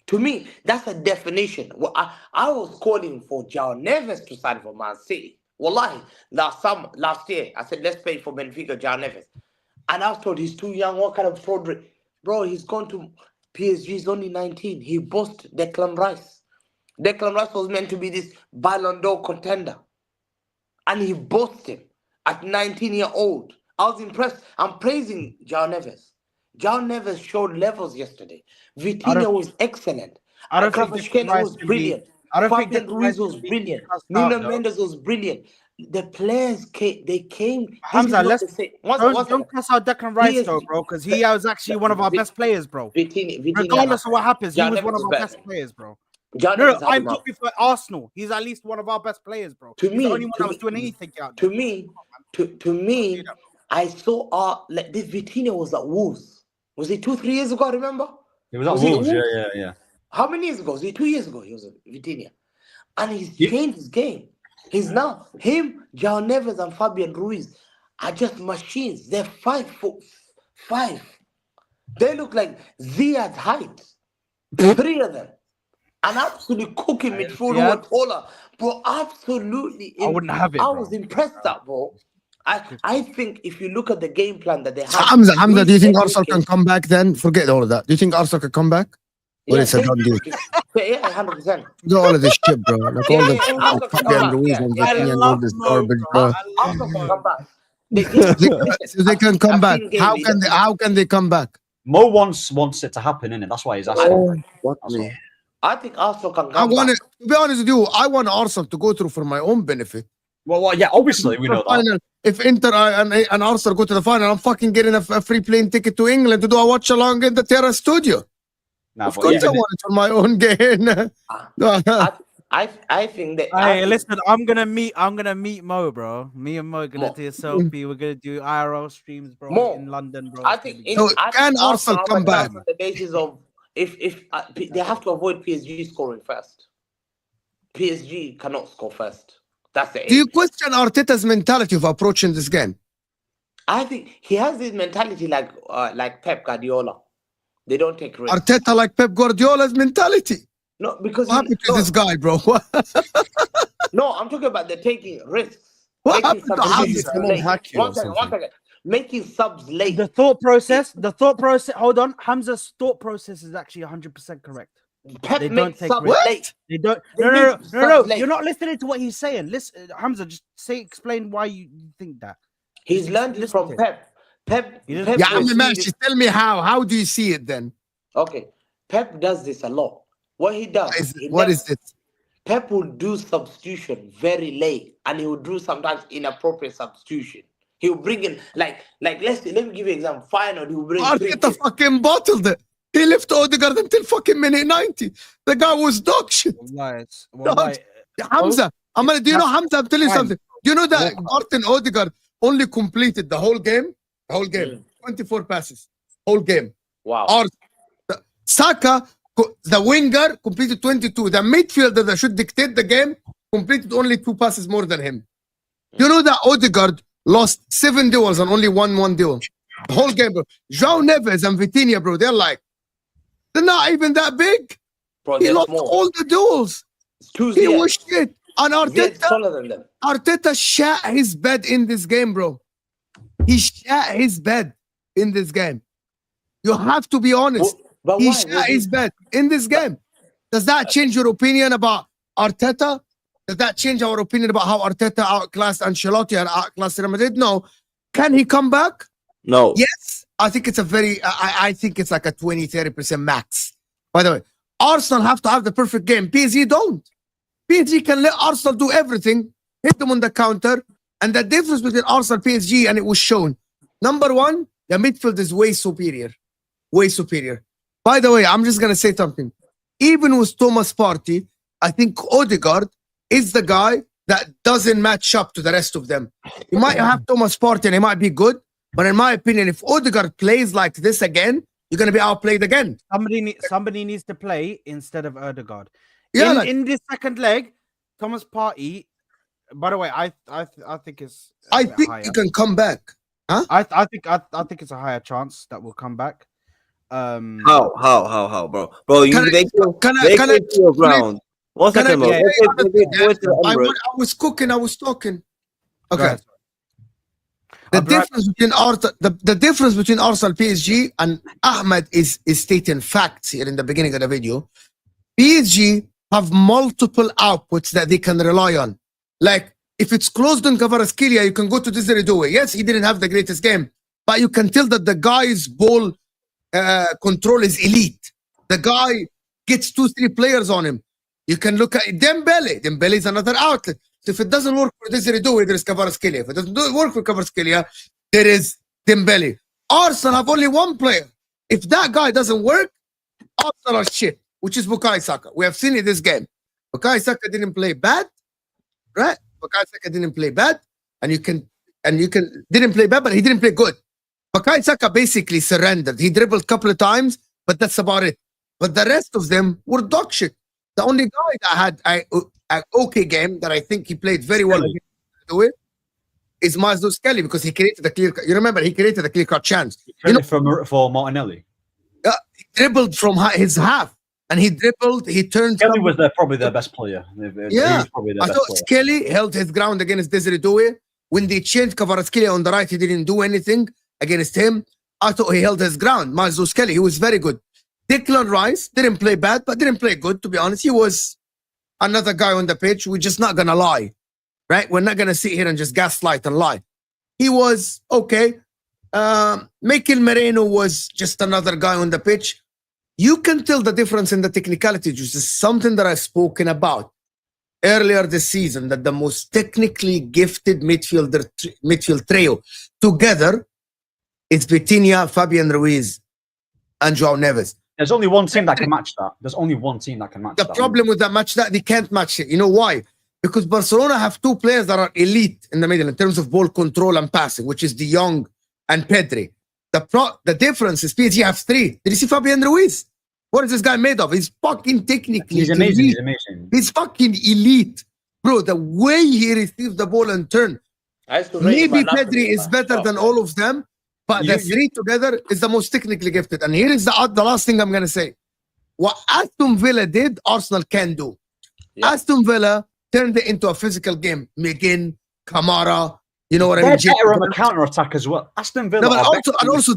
To me, that's a definition. Well, I was calling for João Neves to sign for Man City. Wallahi, last year, I said, let's pay for Benfica, João Neves. And I was told he's too young. What kind of fraud? Bro, he's gone to PSG. He's only 19. He bossed Declan Rice. Declan Rice was meant to be this Ballon d'Or contender. And he bossed him at 19-year-old. I was impressed. I'm praising João Neves. João Neves showed levels yesterday. Vitinha was excellent. Kvaratskhelia was brilliant. Fabian Ruiz was brilliant. Nuno Mendes was brilliant. The players came. Hamza, don't cuss out Declan Rice though, bro, because he was actually one of our best players, bro. Vitinha, regardless of what happens, he was one of our best players, bro. No, I'm talking for Arsenal. He's at least one of our best players, bro. He's the only one that was doing anything out there. To me, I saw like this Vitinha was at Wolves. Was it 2-3 years ago? I remember. He was at Wolves. Yeah. How many years ago? Was it 2 years ago? He was at Vitinha, and he's changed his game. He's now him, João Neves, and Fabian Ruiz are just machines. They're 5'5". They look like Ziad's height. 3 of them. And absolutely cooking midfield with taller. Bro, absolutely. I wouldn't have it. I was impressed that, bro. I think if you look at the game plan that they have. Hamza, do you think Arsenal can come back then? Forget all of that. Do you think Arsenal can come back? Or it's a done deal? Yeah, 100%. Do all of this shit, bro. Like all the Fabian Ruiz and Vitinha and all this garbage, bro. Arsenal can come back. They can come back. How can they come back? Mo wants it to happen, innit? That's why he's asking. I think Arsenal can come back. To be honest with you, I want Arsenal to go through for my own benefit. Well, yeah, obviously we know that. If Inter and Arsenal go to the final, I'm fucking getting a free plane ticket to England to do a watch along in the Terra studio. Of course, I want it for my own gain. I think that. Hey, listen, I'm gonna meet Mo, bro. Me and Mo are gonna do a selfie. We're gonna do IRL streams, bro, in London, bro. I think can Arsenal come back? On the basis of if they have to avoid PSG scoring first. PSG cannot score first. That's the aim. Do you question Arteta's mentality of approaching this game? I think he has this mentality like Pep Guardiola. They don't take risks. Arteta like Pep Guardiola's mentality. No, because what happened to this guy, bro? No, I'm talking about the taking risks. What happened to One second. Making subs late. The thought process. Hold on, Hamza's thought process is actually 100% correct. Pep they don't take subs late. They don't. No. You're not listening to what he's saying. Listen, Hamza, just explain why you think that. He's learned it from Pep. Tell me how. How do you see it then? Okay, Pep does this a lot. What he does. What is this? Pep will do substitution very late, and he will do sometimes inappropriate substitution. He will bring in like let me give you an example. Final, he will bring. Arteta fucking bottled it. He left Odegaard until fucking minute 90. The guy was dog shit. Hamza, do you know Hamza? I'm telling you something. Do you know that Martin Odegaard only completed the whole game? 24 passes. Whole game. Wow. Saka, the winger, completed 22. The midfielder that should dictate the game completed only 2 passes more than him. You know that Odegaard lost 7 duels and only won 1 duel. The whole game, bro. João Neves and Vitinha, bro, they're not even that big. Bro, he lost all the duels. He was shit. And Arteta shat his bed in this game, bro. He shat his bed in this game. You have to be honest. But He why? is bad in this game. Does that change your opinion about Arteta? Does that change our opinion about how Arteta outclassed Ancelotti and outclassed Real Madrid? No. Can he come back? No. Yes. I think it's a very, I think it's like a 20-30% max. By the way, Arsenal have to have the perfect game. PSG don't. PSG can let Arsenal do everything, hit them on the counter. And the difference between Arsenal and PSG, and it was shown. Number one, the midfield is way superior. Way superior. By the way, I'm just going to say something. Even with Thomas Partey, I think Odegaard is the guy that doesn't match up to the rest of them. You might have Thomas Partey and he might be good, but in my opinion, if Odegaard plays like this again, you're going to be outplayed again. Somebody needs to play instead of Odegaard. Yeah, In this second leg, Thomas Partey. By the way, I think it's. I think he can come back. Huh? I think it's a higher chance that will come back. How, bro? Bro, they came to your ground. One second, bro. I was cooking. I was talking. Okay. The difference between Arsenal, PSG, and Ahmed is stating facts here in the beginning of the video. PSG have multiple outputs that they can rely on. Like, if it's closed on Kvaratskhelia, you can go to Desiree Doué. Yes, he didn't have the greatest game, but you can tell that the guy's ball control is elite. The guy gets 2-3 players on him. You can look at Dembele. Dembele is another outlet. So if it doesn't work for Desiree Doué, there is Kvaratskhelia. If it doesn't work for Kvaratskhelia, there is Dembele. Arsenal have only one player. If that guy doesn't work, Arsenal are shit, which is Bukayo Saka. We have seen it this game. Bukayo Saka didn't play bad, right? Bukayo Saka didn't play bad, and you can didn't play bad, but he didn't play good. Bukayo Saka basically surrendered. He dribbled a couple of times, but that's about it. But the rest of them were dog shit. The only guy that had an okay game that I think he played very well is Mazdou Kelly, because he created a clear. You remember he created a clear-cut chance. For Martinelli. He dribbled from his half, and he dribbled. He turned. Kelly was probably their best player. Yeah, I thought Kelly held his ground against Desiree Doué. When they changed Kvaratskhelia on the right, he didn't do anything against him. I thought he held his ground. Mazdou Kelly, he was very good. Declan Rice didn't play bad, but didn't play good, to be honest. He was another guy on the pitch. We're just not going to lie, right? We're not going to sit here and just gaslight and lie. He was okay. Mikel Merino was just another guy on the pitch. You can tell the difference in the technicality, which is something that I've spoken about earlier this season, that the most technically gifted midfield trio together is Vitinha, Fabian Ruiz, and João Neves. There's only one team that can match that. There's only one team that can match that. The problem with that match, that they can't match it. You know why? Because Barcelona have two players that are elite in the middle in terms of ball control and passing, which is De Jong and Pedri. The difference is PSG have three. Did you see Fabian Ruiz? What is this guy made of? He's fucking technically He's amazing. elite. He's amazing. He's fucking elite. Bro, the way he receives the ball and turn. Maybe Pedri is better than all of them, but the three together is the most technically gifted. And here is the last thing I'm going to say. What Aston Villa did, Arsenal can do. Yeah. Aston Villa turned it into a physical game. McGinn, Kamara, you know what I mean? They're better on the counter-attack as well. Aston Villa also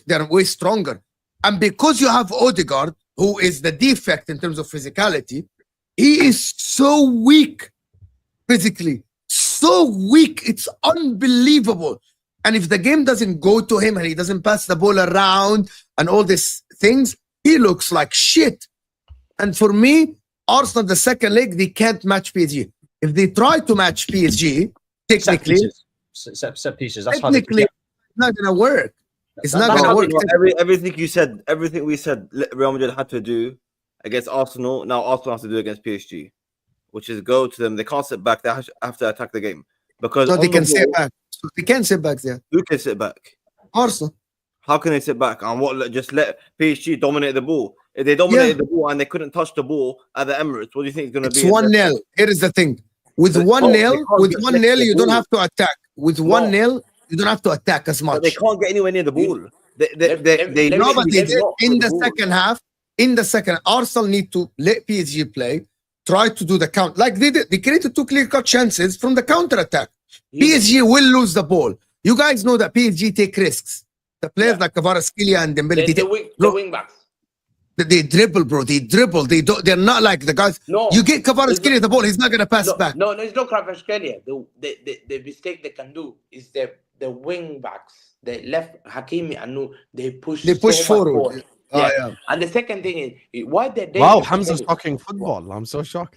they're way stronger. And because you have Odegaard, who is the defect in terms of physicality, he is so weak physically. So weak. It's unbelievable. And if the game doesn't go to him and he doesn't pass the ball around and all these things, he looks like shit. And for me, Arsenal, the second leg, they can't match PSG. If they try to match PSG, technically, set pieces. That's technically, it's not going to work. It's not going to work. Everything we said, Real Madrid had to do against Arsenal. Now Arsenal has to do against PSG, which is go to them. They can't sit back. They have to attack the game. Because they can sit back. They can sit back there. Who can sit back? Arsenal. How can they sit back? And what? Just let PSG dominate the ball. If they dominated the ball and they couldn't touch the ball at the Emirates, what do you think is going to be? It's 1-0. Here is the thing. With 1-0, you don't have to attack. With 1-0, you don't have to attack as much. But they can't get anywhere near the ball. In the second, Arsenal need to let PSG play, try to do the count. Like they did. They created two clear-cut chances from the counter-attack. PSG will lose the ball. You guys know that PSG take risks. The players like Kvaratskhelia and Dembele, The wing backs. they dribble, bro. They dribble. They're not like the guys. No, you get Kvaratskhelia the ball, he's not gonna pass back. No, it's not Kvaratskhelia. The mistake they can do is the wing backs. They left Hakimi and Nu. They push forward. Oh, yeah. And the second thing is why they Wow, Hamza's talking football. I'm so shocked.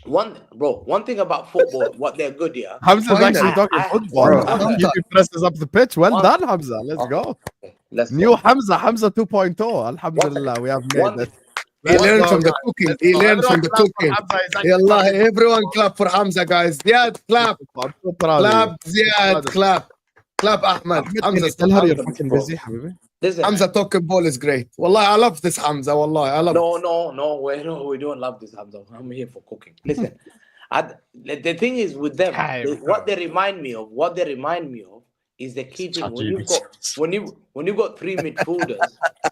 One thing about football, what they're good here. Hamza's actually talking football. He presses up the pitch. Well done, Hamza. Let's go. New Hamza 2.0. Alhamdulillah, we have made it. He learned from the cooking. He learned from the cooking. Yallah, everyone clap for Hamza, guys. Ziad, clap. Clap, Ziad, clap. Clap, Ahmed. Hamza, tell her you're fucking busy, habibi. Hamza talking ball is great. Wallah, I love this Hamza. Wallah, I love No, we don't love this Hamza. I'm here for cooking. Listen, the thing is with them, what they remind me of is the key thing. When you got three midfielders,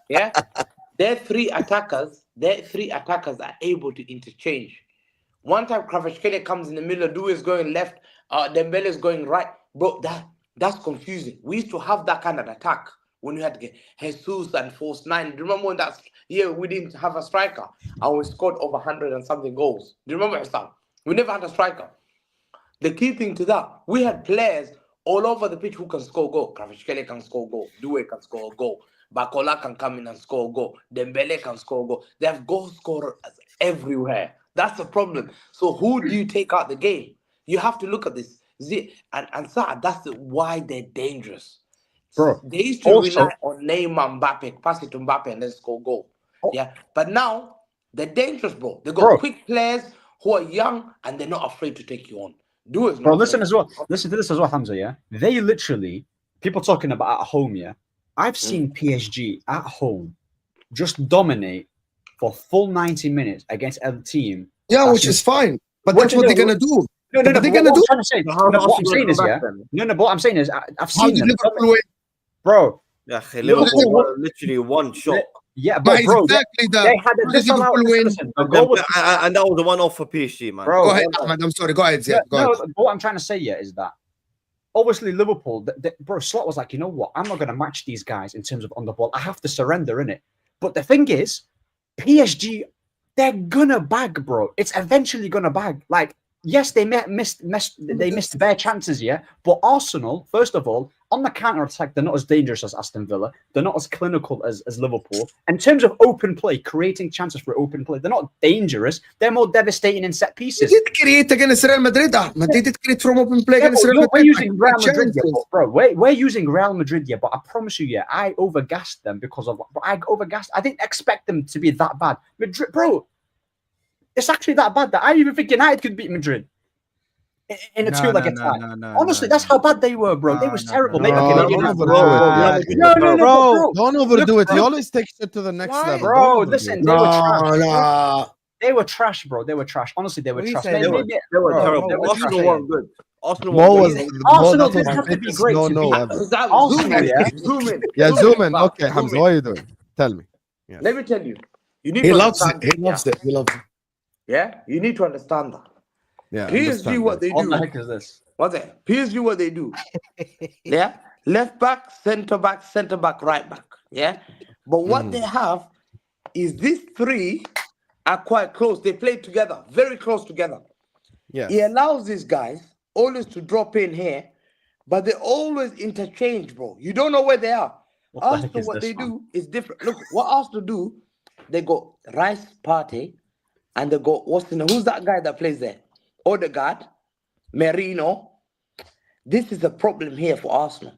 yeah, their three attackers are able to interchange. One time Kvaratskhelia comes in the middle, Due is going left, Dembele is going right. Bro, that's confusing. We used to have that kind of attack. When you had to get Jesus and Force 9. Do you remember when that year we didn't have a striker and we scored over 100 and something goals? Do you remember, Husam? We never had a striker. The key thing to that, we had players all over the pitch who can score a goal. Kvaratskhelia can score a goal. Due can score a goal. Bakola can come in and score a goal. Dembele can score a goal. They have goal scorers everywhere. That's the problem. So who do you take out the game? You have to look at this. And Saad, that's why they're dangerous. Bro, they used to rely on Neymar, Mbappe, pass it to Mbappe and then score goal. Yeah, but now they're dangerous, bro. They got quick players who are young and they're not afraid to take you on. Listen as well. Listen to this as well, Hamza. Yeah, they literally people talking about at home. Yeah, I've seen PSG at home just dominate for full 90 minutes against a team. Yeah, which is fine, but that's what they're gonna do. No, they're gonna do. What I'm saying is, what I'm saying is, I've seen them. Bro, yeah, Liverpool were literally one shot. Yeah, but bro, exactly they had a disallowed win, and that was the one off for PSG, man. Bro, go ahead, Ahmed. I'm sorry. Go ahead, Ziad. But what I'm trying to say is that obviously Liverpool, bro, Slot was like, you know what? I'm not going to match these guys in terms of on the ball. I have to surrender in it. But the thing is, PSG, they're gonna bag, bro. It's eventually gonna bag. Like, yes, they missed their chances, yeah. But Arsenal, first of all, on the counter attack, they're not as dangerous as Aston Villa. They're not as clinical as Liverpool. In terms of open play, creating chances for open play, they're not dangerous. They're more devastating in set pieces. They did create against Real Madrid, Ahmed. They did create from open play against Real Madrid. We're using Real Madrid, bro. We're using Real Madrid, yeah. But I promise you, yeah, I overgassed them because of. I didn't expect them to be that bad. Madrid, bro. It's actually that bad that I even think United could beat Madrid. In a two-legged tie. Honestly, that's how bad they were, bro. They was terrible. Don't overdo it. You always take it to the next level. Bro, listen, they were trash. They were trash, bro. They were trash. Honestly, they were trash. They were terrible. Arsenal weren't good. Arsenal didn't have to be great. Zoom in. Okay, Hamza, what are you doing? Tell me. Let me tell you. He loves it. He loves it. Yeah, you need to understand that. Yeah, PSG, what they do. What the heck is this? What's that? PSG, what they do. Yeah, left back, centre back, right back. Yeah, but what they have is these three are quite close. They play together, very close together. Yeah, he allows these guys always to drop in here, but they always interchange, bro. You don't know where they are. Arsenal, what they do is different. Look, what Arsenal do, they go Rice Party, and they go who's that guy that plays there? Odegaard, Merino. This is a problem here for Arsenal.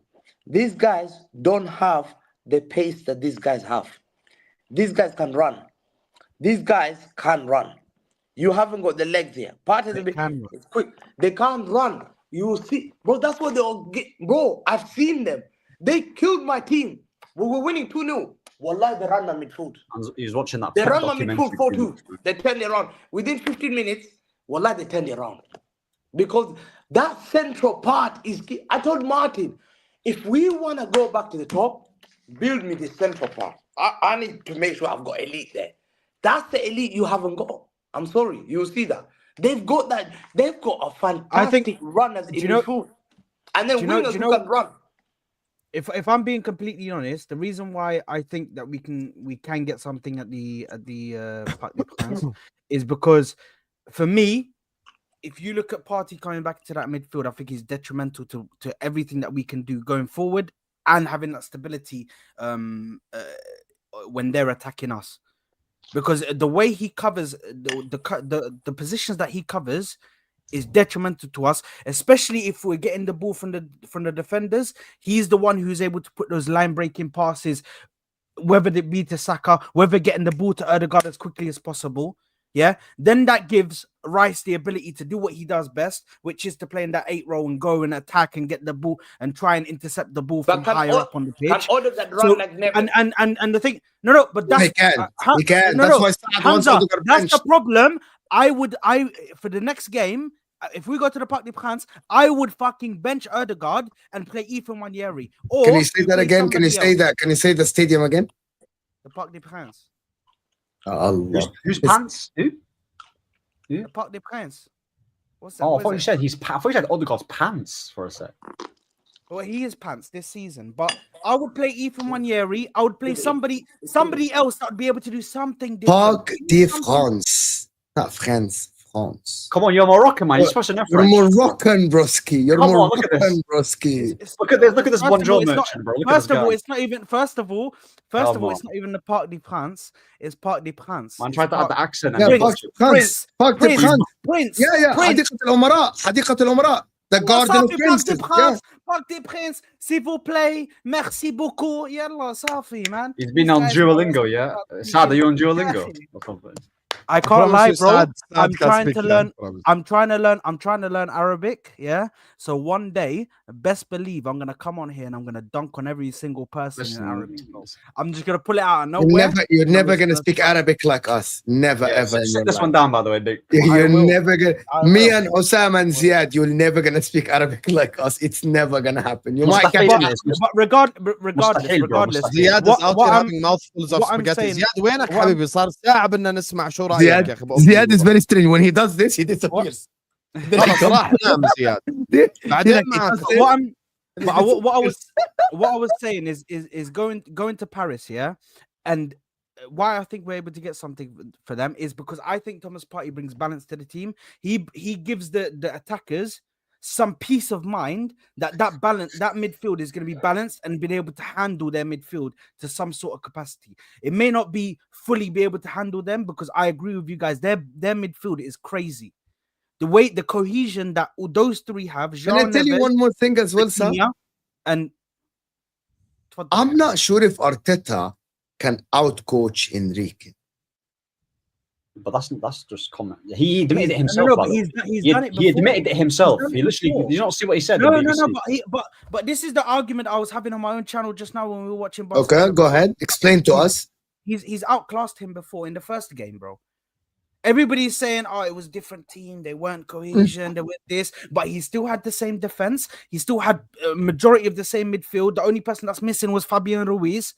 These guys don't have the pace that these guys have. These guys can run. You haven't got the legs here. Part of it's quick. They can't run. You will see, bro. That's what they all get, bro. I've seen them. They killed my team. We were winning 2-0. Wallahi, they ran on midfield. He's watching that. They ran on midfield 4-2. They turned it around. Within 15 minutes, wallahi, they turned it around. Because that central part is key. I told Martin, if we want to go back to the top, build me this central part. I need to make sure I've got elite there. That's the elite you haven't got. I'm sorry. You'll see that. They've got that. They've got a fantastic runners in midfield. And then wingers who can run. if I'm being completely honest, the reason why I think that we can get something at the Parc des Princes is because, for me, if you look at Partey coming back to that midfield, I think he's detrimental to everything that we can do going forward and having that stability when they're attacking us. Because the way he covers the positions that he covers is detrimental to us, especially if we're getting the ball from the defenders. He's the one who's able to put those line breaking passes, whether it be to Saka, whether getting the ball to Ødegaard as quickly as possible. Yeah, then that gives Rice the ability to do what he does best, which is to play in that 8 role and go and attack and get the ball and try and intercept the ball from higher up on the pitch. And the thing, but that's he can. No, that's why Saad wants Hamza, Ødegaard that's bench. the problem. I for the next game, if we go to the Parc des Princes, I would fucking bench Ødegaard and play Ethan Nwaneri. Or Can you say that again? Can you say that? Can you say the stadium again? The Parc des Princes. Allah. Whose pants? Who? The Parc des Princes. What's that? Oh, I thought you said I thought you said Ødegaard's pants for a sec. Well, he is pants this season, but I would play Ethan Nwaneri. I would play somebody else that would be able to do something different. Parc des France. Not France. France. Come on, you're Moroccan, man. You're supposed to know You're French. Moroccan, broski. You're Come on, Moroccan, look at this. broski. Look at this bonjour merchant, bro. Look at First this of all, guy. it's not even. First of all, it's not even the Parc des Princes. It's Parc des Princes. Man, tried to add the accent. Yeah, And Parc des Princes. Parc des Princes. Prince. Yeah. حديقة الأمراء. حديقة الأمراء. The Garden of Princes. Yeah. Parc des Princes. S'il vous plaît. Merci beaucoup. Yalla, Safi, man. He's been on Duolingo, yeah? Saad, are you on Duolingo? Or something? I can't lie, bro. Saad I'm can't trying speak to that, learn. I'm trying to learn Arabic. Yeah. So one day, best believe I'm gonna come on here and I'm gonna dunk on every single person in Arabic. I'm just gonna pull it out of nowhere. You're never gonna speak Arabic like us. Never ever. Sit this one down, by the way, Dick. You're never gonna. Me and Husam and Ziad, you're never gonna speak Arabic like us. It's never gonna happen. You might catch but regardless, زياد is out here having mouthfuls of spaghetti. زياد وينك حبيبي؟ صار ساعة بدنا نسمع شو رأيك يا أخي. Ziad is very strange. When he does this, he disappears. خلاص راح نام زياد. بعدين what I was saying is going to Paris, yeah, and why I think we're able to get something for them is because I think Thomas Partey brings balance to the team. He gives the attackers some peace of mind that midfield is going to be balanced and being able to handle their midfield to some sort of capacity. It may not be fully be able to handle them because I agree with you guys. Their midfield is crazy. The cohesion that those three have. Can I tell you one more thing as well, sir? And I'm not sure if Arteta can outcoach Enrique. But that's just comment. He admitted it himself. No, but he's done it before. He admitted it himself. He literally. Did you not see what he said? No. But this is the argument I was having on my own channel just now when we were watching Barcelona. Okay, go ahead. Explain to us. He's outclassed him before in the first game, bro. Everybody's saying, "Oh, it was a different team. They weren't cohesion. They were this," but he still had the same defense. He still had a majority of the same midfield. The only person that's missing was Fabian Ruiz.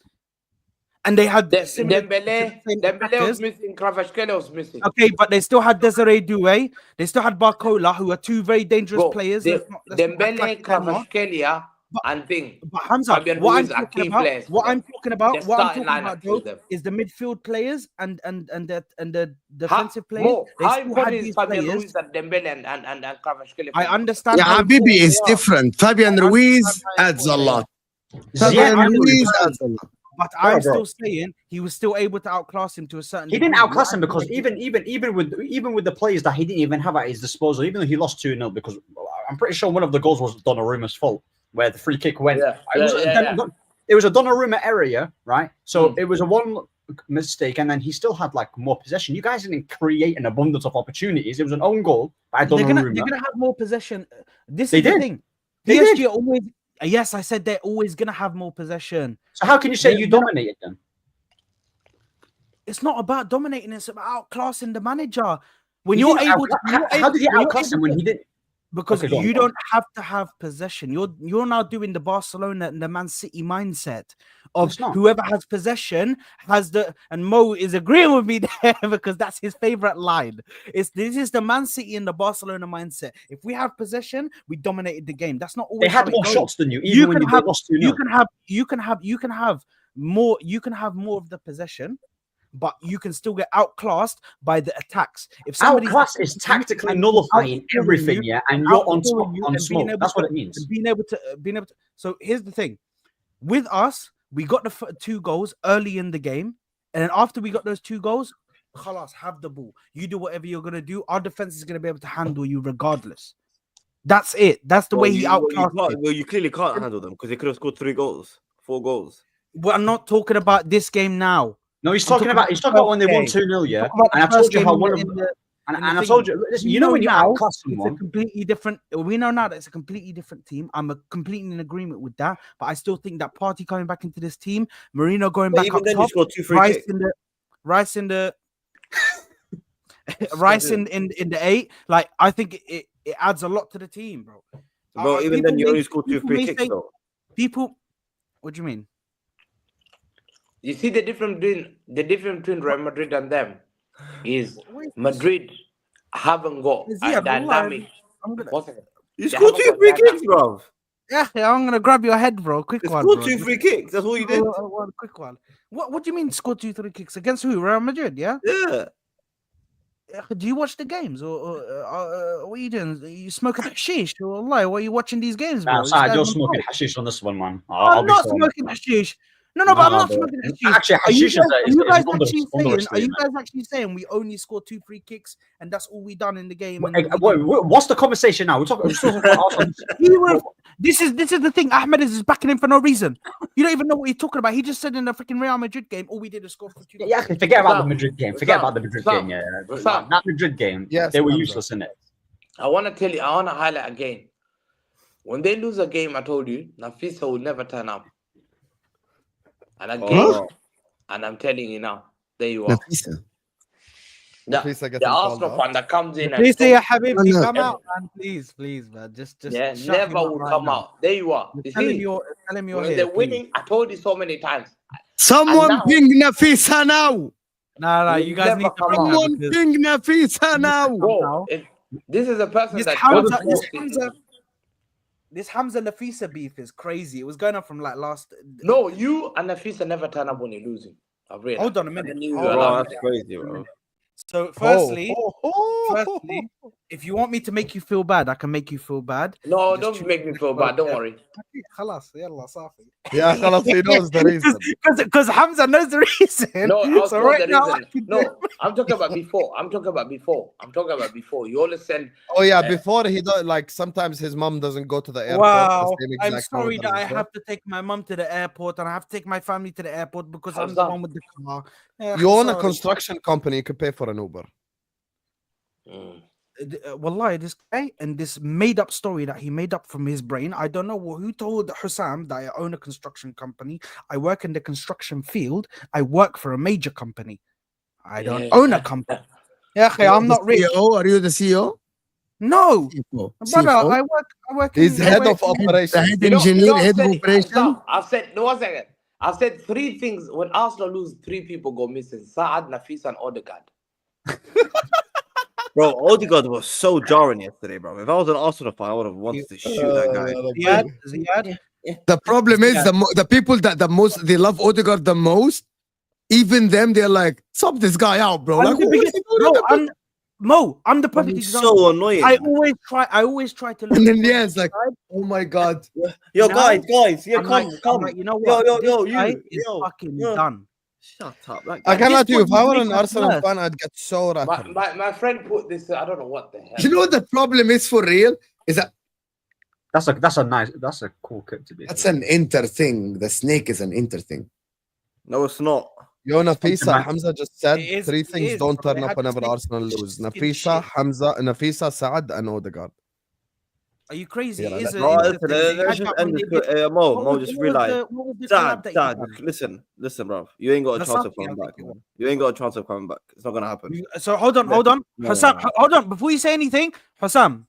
And they had Dembele was missing, Kvaratskhelia was missing. Okay, but they still had Desiree Doué. They still had Barcola, who are two very dangerous players. Dembele, Kvaratskhelia, and thing. But Hamza, what I'm talking about though, is the midfield players and the defensive players. How important is Fabian Ruiz and Dembele and Kvaratskhelia? I understand. Yeah, Habibi is different. Fabian Ruiz adds a lot. Fabian Ruiz adds a lot. But I'm still saying he was still able to outclass him to a certain. He didn't outclass him because even with the players that he didn't even have at his disposal, even though he lost 2-0, because I'm pretty sure one of the goals was Donnarumma's fault, where the free kick went. It was a Donnarumma area, right? So it was a one mistake, and then he still had like more possession. You guys didn't create an abundance of opportunities. It was an own goal by Donnarumma. They're gonna have more possession. This is the thing. PSG always. Yes, I said they're always going to have more possession. So how can you say you dominated them? It's not about dominating. It's about outclassing the manager. When you're able to... How did he outclass him when he didn't? Because Okay, go on, you go on. don't have to have possession. You're now doing the Barcelona and the Man City mindset of It's not. whoever has possession has the. And Mo is agreeing with me there because that's his favorite line. This is the Man City and the Barcelona mindset. If we have possession, we dominated the game. That's not always. They had how it more goes. shots than you, You even when can you have- lost 2-0. You can have more. You can have more of the possession, but you can still get outclassed by the attacks. If somebody's Outclass is tactically and nullifying outscoring everything, you, yeah, and you're on outscoring you on and smoke. That's what it and means. being able to. So here's the thing: with us, we got the 2 goals early in the game, and then after we got those 2 goals, khalas, have the ball. You do whatever you're gonna do. Our defense is gonna be able to handle you regardless. That's it. That's the way he outclassed it. Well, you clearly can't handle them because they could have scored 3 goals, 4 goals. Well, I'm not talking about this game now. No, he's I'm talking about when they won 2-0, yeah. And I told you how one of and I told you, listen, you know when you outclass it's a someone. completely different. We know now that it's a completely different team. I'm completely in agreement with that. But I still think that Partey coming back into this team, Marino going But back even up then, top, you scored 2 free Rice kicks. in the Rice in the 8. Like I think it adds a lot to the team, bro. Bro, even then, you only scored 2 people free may kicks, say- though. People, what do you mean? You see the difference between Real Madrid and them is Madrid haven't got Yeah, a dynamic. I'm gonna, One second. You They scored haven't 2 got free dynamic. kicks, bro. yeah, I'm gonna grab your head, bro. Quick You one, scored bro. 2 free kicks. That's all you did. One quick one. What do you mean scored 2-3 kicks against who? Real Madrid, yeah. Yeah. Do you watch the games or what are you doing? Are you smoking hashish or what? Why are you watching these games, bro? Nah, This Saad, guy's you're on smoking top. hashish on this one, man. I'm be not fair, man. smoking hashish. No, but I'm Nah, not bro. smoking hashish. Actually, Are you hashish guys, is are you guys actually saying we only scored 2 free kicks and that's all we done in the game? And What's the conversation now? We're talking about Arsenal. This is the thing. Ahmed is backing him for no reason. You don't even know what he's talking about. He just said in the freaking Real Madrid game, all we did is score for 2. Yeah, forget about the Madrid game. Forget about the Madrid game. Yeah, Sam. that Madrid game. Yes, they were Hamza. useless in it. I want to highlight again. When they lose a game, I told you, Nafisa will never turn up. And again, and I'm telling you now, there you are. Nafisa. Nafisa The getting called Arsenal off. fan that comes in Please and say, Habibti, no. come out, man. Please, man. Just yeah, shut never him up will right come now. out. There you are. You Tell him see, you're when here. they're please. winning, I told you so many times. Someone now- ping Nafisa now. Nah, You'll you guys never need to come bring out. that Someone because ping Nafisa now. Bro, this is a person this that Hamza Nafisa beef is crazy. It was going on from like last. No, you and Nafisa never turn up when you're losing. I've realized. Hold on a minute. You Hold are on. Bro, like that's crazy, bro. So, firstly, Oh. if you want me to make you feel bad, I can make you feel bad. No, Just don't choose make me to feel go bad. Don't there. worry. Khalas, yalla, safi. Yeah, خلاص, he knows the reason. Because Hamza knows the reason. No, I'll so tell right the now, reason. No, I'm talking about before. You always send. Oh yeah, before he does, like sometimes his mom doesn't go to the airport. wow, the same I'm exact sorry order that I as well. have to take my mom to the airport and I have to take my family to the airport because I'm the Hamza. one with the car. Yeah, You own a sorry. construction company, you could pay for an Uber. Wallahi, this guy and this made up story that he made up from his brain. I don't know who told Husam that I own a construction company. I work in the construction field. I work for a major company. I don't own a company. Yeah, okay, I'm not rich. CEO? Are you the CEO? No, CFO. brother, CFO? I work. He's in, head of The operations. head engineer, head of operation. Stop. I've said no 1 second. I've said 3 things. When Arsenal lose, 3 people go missing: Saad, Nafisa, and Odegaard. Bro, Odegaard was so jarring yesterday, bro. If I was an Arsenal fan, I would have wanted to shoot that guy. Ziad. The problem is the people that they love Odegaard the most. Even them, they're like, sub this guy out, bro. Like, I'm the perfect He's example. so annoying. I always try to look and then at the yeah, it's like, side. oh my god. Yo, Now, guys, yeah, I'm come. like, you know what? Yo, This guy you, is yo, fucking yo. done. Shut up. That I guy. cannot This you. If I were would an make us Arsenal worse. fan, I'd get so rattled. My friend put this. I don't know what the hell. You know what the problem is for real? Is that That's a cool kick to be. that's an inter thing. The snake is an inter thing. No, it's not. Yo, Nafisa, man. Hamza just said It is- 3 it things is, don't bro. turn They up had to whenever stick- Arsenal lose. stick Nafisa, shit. Nafisa, Saad, and Odegaard. Are you crazy? Yeah, It is that- a- Bro, it's a listen, thing. They let's had just that end when this. they did- Mo, what just was realize. what was the Dad, collab that you done? listen, bro. You ain't got a That's chance of something coming I back, think man. You ain't got a chance of coming back. It's not gonna happen. So hold on, No, Hussam, no. hold on. Before you say anything, Hussam,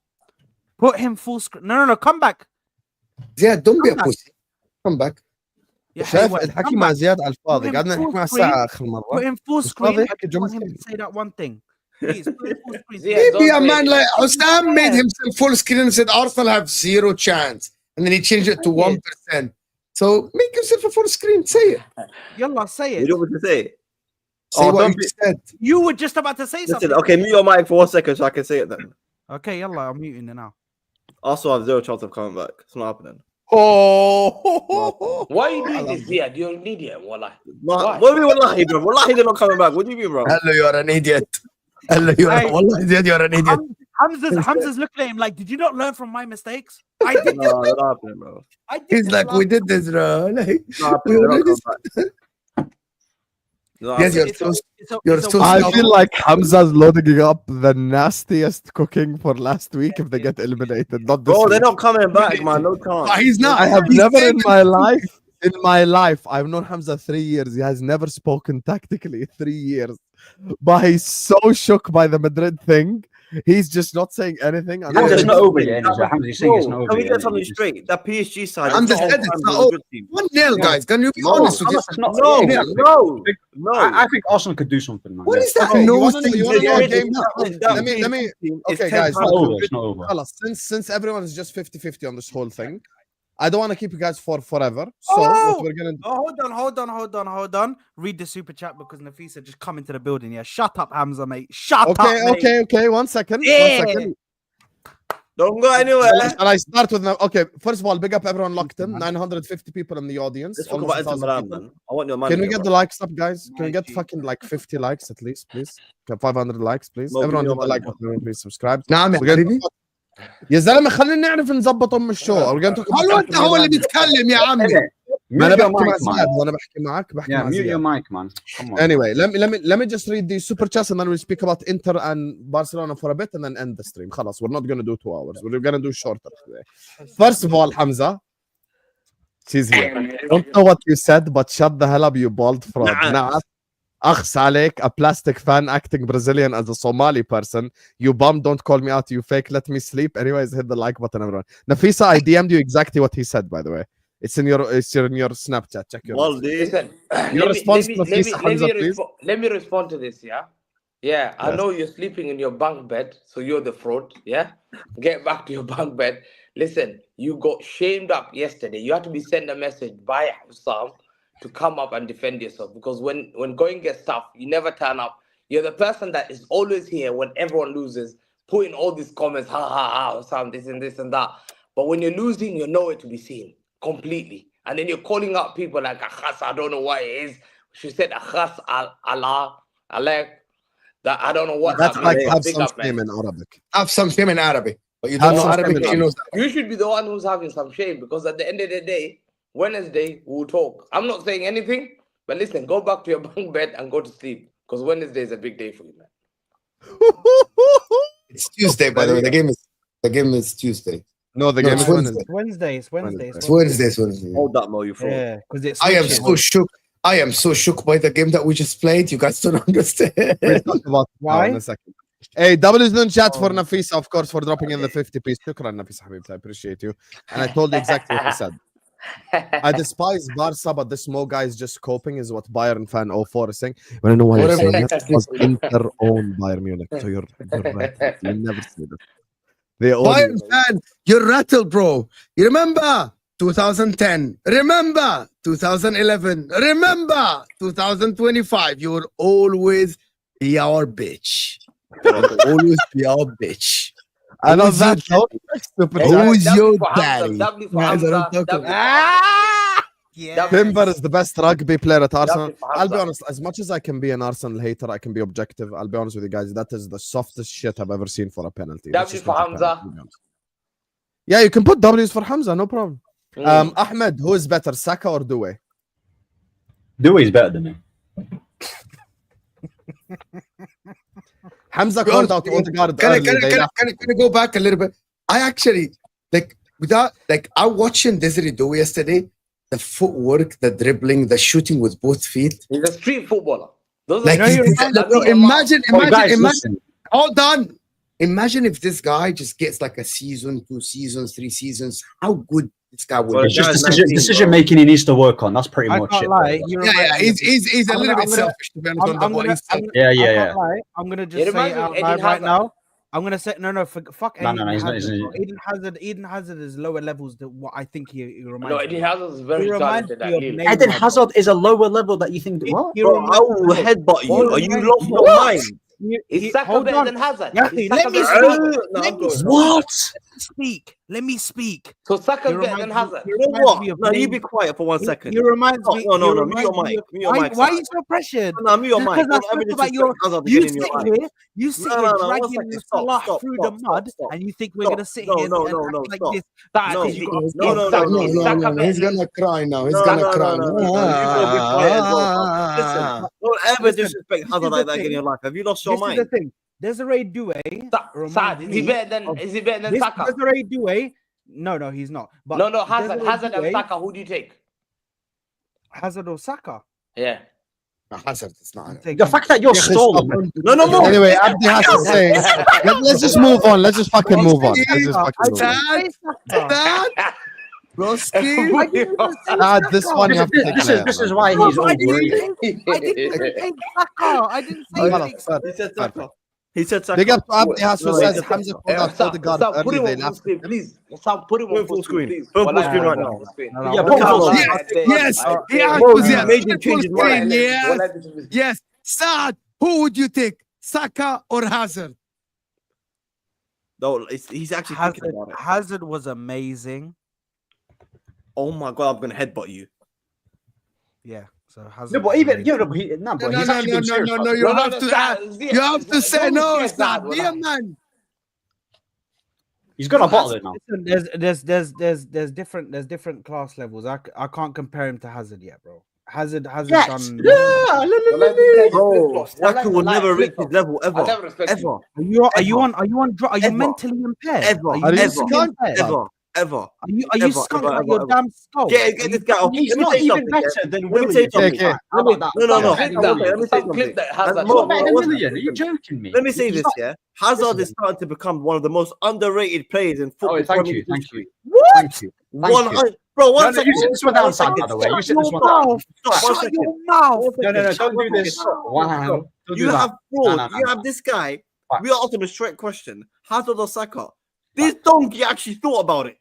Put him full screen. No. Come back. Ziad, don't be a Come back. pussy. Come back. يا شايف حيوان. الحكي Come مع back. زياد على الفاضي Put him قعدنا نحكي full مع screen. ساعة آخر مرة Put him full مش screen. فاضي I يحكي just want him جملتين to say that one thing. Please, put him full screen. Ziad, Maybe don't a say man it. like Husam made Yeah. himself full screen and said Arsenal have 0 chance. And then he changed it to Say it. 1%. So make yourself a full screen. Say it. Yalla, say What it. do you want me to say? Say Oh, what don't you be- said. You were just about to say Listen, something. okay, mute your mic for 1 second so I can say it then. Okay, yalla, I'm muting it now. Arsenal have 0 chance of coming back. It's not happening. Oh, Why are you doing this, Ziad? You're an idiot. Wallah. What do you mean, wallahi, bro? Wallahi, they're not coming back. What do you mean, bro? Hello, you're an idiot. Hello, you're Hey. Wallahi, Ziad, you're an idiot. Hamza's looking at him like, did you not learn from my mistakes? I did. No, it's not happening, bro. I did. He's this like, last we did this, bro. Like, It's not we happening. They're not already- coming back. They're not Yes, happening. you're so It's a- you're it's a so one- I self- feel like Hamza's loading up the nastiest cooking for last week if they get eliminated. Not this Bro, they're week. not coming back, man. No chance. But he's not. I have He's never saying in my life, I've known Hamza 3 years. He has never spoken tactically 3 years. But he's so shook by the Madrid thing. He's just not saying anything. And Hamza's then- not over yet. Hamza's saying it's not Bro, over can we yet. get something straight? That PSG side. I'm is just not said all it's time not a good team. 1-0, guys. Can you be No, honest with Hamza's this? not- No, Yeah. no. I think Arsenal could do something, man. What is that? Okay, you No wanna know- thing. you wanna know a game? That Let me. team is Okay, 10 guys. It's not times over. good. It's not over. Khalas, since everyone is just 50-50 on this whole thing, I don't want to keep you guys for forever. So what we're gonna do? Oh, hold on. Read the super chat because Nafisa just come into the building. Yeah, shut up, Hamza, mate. Shut up, mate. Okay. 1 second. Yeah. 1 second. Don't go anywhere. Shall I start with now? Okay, first of all, big up everyone locked in. 950 people in the audience. Let's talk almost about Inter 1,000 Milan, people. man. I want your money. Can we get the likes up, guys? Can we get Mikey. fucking like 50 likes at least, please? Okay, 500 likes, please. Mo, Everyone give hit me the your like money. button, please subscribe. نعم يا We're gonna- حبيبي. يا زلمه خلينا نعرف نظبط الشو. We're gonna talk about هل انت هو اللي Inter Milan. بيتكلم يا عمي؟ ما انا Mute your بحكي مع mic, زياد man. وانا بحكي معك بحكي Yeah, مع mute your زياد. mic, man. Come on. Anyway, let me just read the super chats and then we'll speak about Inter and Barcelona for a bit and then end the stream. خلاص, we're not going to do 2 hours. We're going to do shorter today. First of all, Hamza, she's here. Don't know what you said, but shut the hell up, you bald fraud. Nah. أخس عليك, a plastic fan acting Brazilian as a Somali person. You bum, don't call me out, you fake, let me sleep. Anyways, hit the like button, everyone. Nafisa, I DM'd you exactly what he said, by the way. It's in your Snapchat. Check your Baldi. Listen, Your response to Nafisa, Hamza, please. let me respond to this, yeah? Yeah, I Yes. know you're sleeping in your bunk bed, so you're the fraud, yeah? Get back to your bunk bed. Listen, you got shamed up yesterday. You had to be sent a message by Husam to come up and defend yourself, because when going gets tough, you never turn up. You're the person that is always here when everyone loses, putting all these comments, ha ha ha, Husam, this and that. But when you're losing, you're nowhere to be seen completely. And then you're calling out people like Akhas, I don't know what it is. She said Akhas Allah, Alek. That I don't know what That's that like means. have Big some up, man. shame in Arabic. Have some shame in Arabic. But you Have don't know some Arabic, shame in you know. You should be the one who's having some shame, because at the end of the day, Wednesday we'll talk. I'm not saying anything, but listen, go back to your bunk bed and go to sleep, because Wednesday is a big day for you, man. It's Tuesday, by the way. The game is Tuesday. No, the No, game it's is Wednesday. Wednesday. It's Wednesday. It's Wednesday. Hold that, Mo, you fraud. Yeah, because it's. I am so shook. I am so shook by the game that we just played. You guys don't understand. We'll talk about Why? in a second. Hey, W's in chat for Oh. Nafisa, of course, for dropping in the 50 piece. Shukran, Nafisa Habib. I appreciate you. And I told you exactly what I said. I despise Barca, but this Mo guy is just coping, is what Bayern fan 04 is saying. When I know why you're saying that, because Inter own Bayern Munich. So you're right. You never say that. They own Bayern you. fan, you're rattled, bro. You remember 2010? Remember 2011? Remember 2025? You will always be our bitch. You will always be our bitch. I know Who's that. your- Stupid Who's guy. Who's W your for Hamza, daddy? W for Guys, I don't Hamza, talk W for Ah! Yeah. Timber is the best rugby player at Arsenal. Lovely for I'll be Hamza. honest, as much as I can be an Arsenal hater, I can be objective. I'll be honest with you guys, that is the softest shit I've ever seen for a penalty. That's W just for not a Hamza. penalty, to be honest. Yeah, you can put W's for Hamza, no problem. Mm. Ahmed, who is better, Saka or Doué? Dewey is better than me. Hamza called out Odegaard Can I go back a little bit? I actually I watching Desiree do yesterday. The footwork, the dribbling, the shooting with both feet. He's a imagine, Hold on. Imagine if this guy just gets like a season, 2 seasons, 3 seasons. How good this guy will Well, be. It's just Guy's decision, 19, decision bro. making he needs to work on. That's pretty I much can't it. lie. You Yeah, remind me of- he's a I'm little gonna- bit selfish to be honest on the ball. He's selfish. Yeah, I yeah. can't lie. I'm gonna just It say reminds it me of out Eden loud right Hazard. now. I'm gonna say no. Fuck No, Eden he's not- Hazard. he's not- Eden Hazard is lower levels than what I think he reminds No, me. Eden of. Hazard is very He reminds talented me at of Lille. Neymar. Eden Hazard is a lower level that you think. What? He Bro, I reminds will me of- headbutt you. Are you reminds lost me- your What? mind? Is Saka hold better on. than Hazard? Yeah, Is let Saka me better than speak. Hazard? No, I'm going. What? Let me speak. So Saka's He better than reminds Hazard. me- You know reminds what? me of No, you Neymar. be quiet for 1 second. He reminds No, me. no, he no, mute reminds your me mic. of- Mute your why, mic, why are Saad. you so pressured? No, mute your Just mic. because I Don't spoke ever about disrespect your, Hazard you again in your sit life. here, you sit No, here no, 1 dragging second. Salah Stop. through the mud, and you think we're gonna sit here and No, act like stop. this. No, Is he- no, is no, no, Saka- no, is no, Saka no. better He's than- gonna cry now. He's No, gonna no, cry. no, no, no. You gotta be quiet as well, fam. Listen, don't ever Listen, disrespect this Hazard is like the that again in thing. your life. Have you lost your This is the mind? thing. Desiree Doué Saad, is he better than? Is he better than Saka? Desiree Doué. No, he's not. But No, Hazard, Desiree Hazard and Doué- Saka. Who do you take? Hazard or Saka. Yeah. Hazard is not. I'm taking- The fact that you're stalling. No. Anyway, Abdi has to say. Let's just move on. Let's just fucking move on. Let's just fucking move on. Broski. This one you have to take This is why No, he's but I didn't overrated. say Saka. I didn't say Saka. He said Saka. He said Saka. Big up to Abdi Has who No, says it's- Hamza called out Stop, Odegaard stop, put early. him They on full laughed. screen, please. Stop, put him Put on him full full screen. screen, please. Put him full Wallahi, screen right put him now. on full screen. No, Yeah, but- put him full Wallahi, screen. I say- Yes, I he say- asked Bro, us, you yeah. made him change his Full mind. screen, yes. Wallahi, this is- Yes. Saad, who would you take? Saka or Hazard? No, he's actually thinking about it. Hazard was amazing. Oh my god, I'm gonna headbutt you. Yeah. So Hazard. No, but was even amazing. but he, no, but No, he's no, actually no, been serious. no, about it. you have to Saad, you have to say don't no, care, Saad. Saad, Be a wallahi. man. He's gonna bottle it now. Listen, there's different class levels. I can't compare him to Hazard yet, bro. Hazard Yes. done. Bro, Saka will never reach his level I ever. never respect Ever. you. Are you are you Ever. mentally impaired? Ever. Are you Ever. mentally impaired? Ever. Are you Ever, skunk ever, like your ever. damn skull? Get this guy off. He's Let me not tell you even something, better yeah. than Let me tell Willian. you something. Okay. How about that? No. Stop Let me clip say that something. Hazard. And He's not better than what- Willian. Are you joking me? Let me say He's this, not- yeah. Hazard is Listen. starting to become one of the most underrated players in football. Oh, thank Premier you, League thank history. you. Thank you. Thank you. 100. Bro, No, one no, second. you sit this one down, Sam, by the way. You sit this one down. Stop, one Shut second. your mouth. No, no, Shut don't do one this. second. Wow. Don't do You that. have fraud. No, no, You no. have this guy. Fuck. We asked him a straight question. Hazard or Saka? This donkey actually thought about it.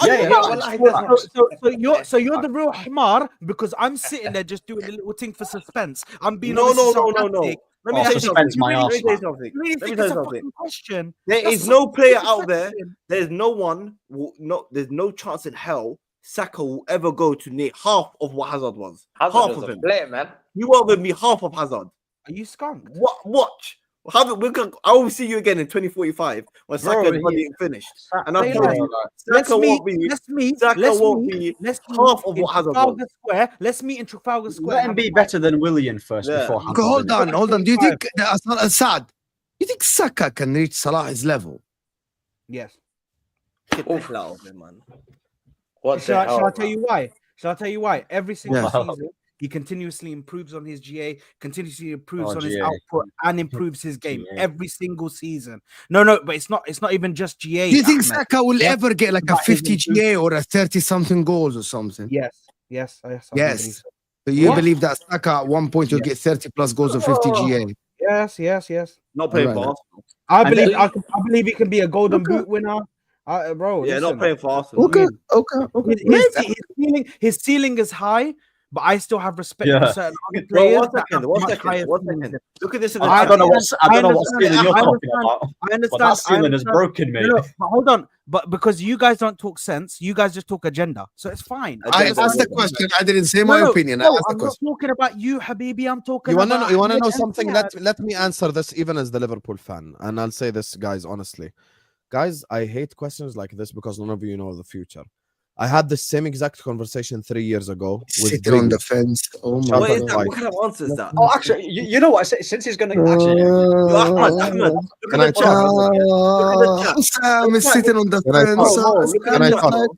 Yeah, I yeah, know. wallahi, that's not- So you're the real Hamar because I'm sitting there just doing a little thing for suspense. I'm being No. honest, Let me Oh, tell you suspense something. my Let me arse, tell you man. something. You really Let me think tell it's you a something. fucking question? There That's is no such a player stupid out there. question. There's no one. There's no chance in hell Saka will ever go to near half of what Hazard was. Hazard Half is of a him. player, man. You won't give me half of Hazard. Are you skunked? Watch. I will see you again in 2045 when Bro, Saka's he- body finished. And I'm Say telling less. you, Let's Saka meet. won't be. Let's meet. Saka Let's won't meet. be Let's meet half of in what Hazard Trafalgar was. Square. Let's meet in Trafalgar Square. Let him be better than Willian first Yeah. before Okay, Hazard. hold on. Do you 25. think that's Saad? You think Saka can reach Salah's level? Yes. Get the hell out of here, man. What the Shall hell? I tell you why? Shall I tell you why? Every single Yeah. season, he continuously improves on his GA, continuously improves Oh, on his GA. output, and improves his game GA. every single season. No, but it's not even just GA. Do you think Ahmed. Saka will Yeah. ever get like a But his 50 GA or a 30 something goals or something? Yes. I do Yes. believe so. So you What? believe that Saka at one point will Yeah. get 30 plus goals or 50 GA? Yes. Not playing Alright. for Arsenal. I And believe then- I believe he can be a golden Okay. boot winner. Bro, Yeah, listen, not playing for Arsenal. Okay. his ceiling is high, but I still have respect Yeah. for certain other Bro, players. one that second. have One much second. higher One ceilings. second. Look at this in the I don't know what I ceiling you're understand- talking I about. I But understand. that ceiling is understand. broken, mate. No, but hold on. But because you guys don't talk sense, you guys just talk agenda. So it's fine. I Agenda. asked the question. I didn't say my opinion. I No, asked the I'm not question. talking about you, Habibi. I'm talking You wanna about know? You wanna know Ahmed and something? Ziad. Let me answer this, even as the Liverpool fan, and I'll say this, guys, honestly, guys, I hate questions like this because none of you know the future. I had the same exact conversation 3 years ago with Sitting on Big. the fence. Oh my What is god. that? What kind of answer is that? Oh, actually, you know what? Since he's going to actually, Ahmed, look Can at I the chat. Look at the chat. Sam is sitting on the Can I fence. talk? Look at Can I the talk? chat.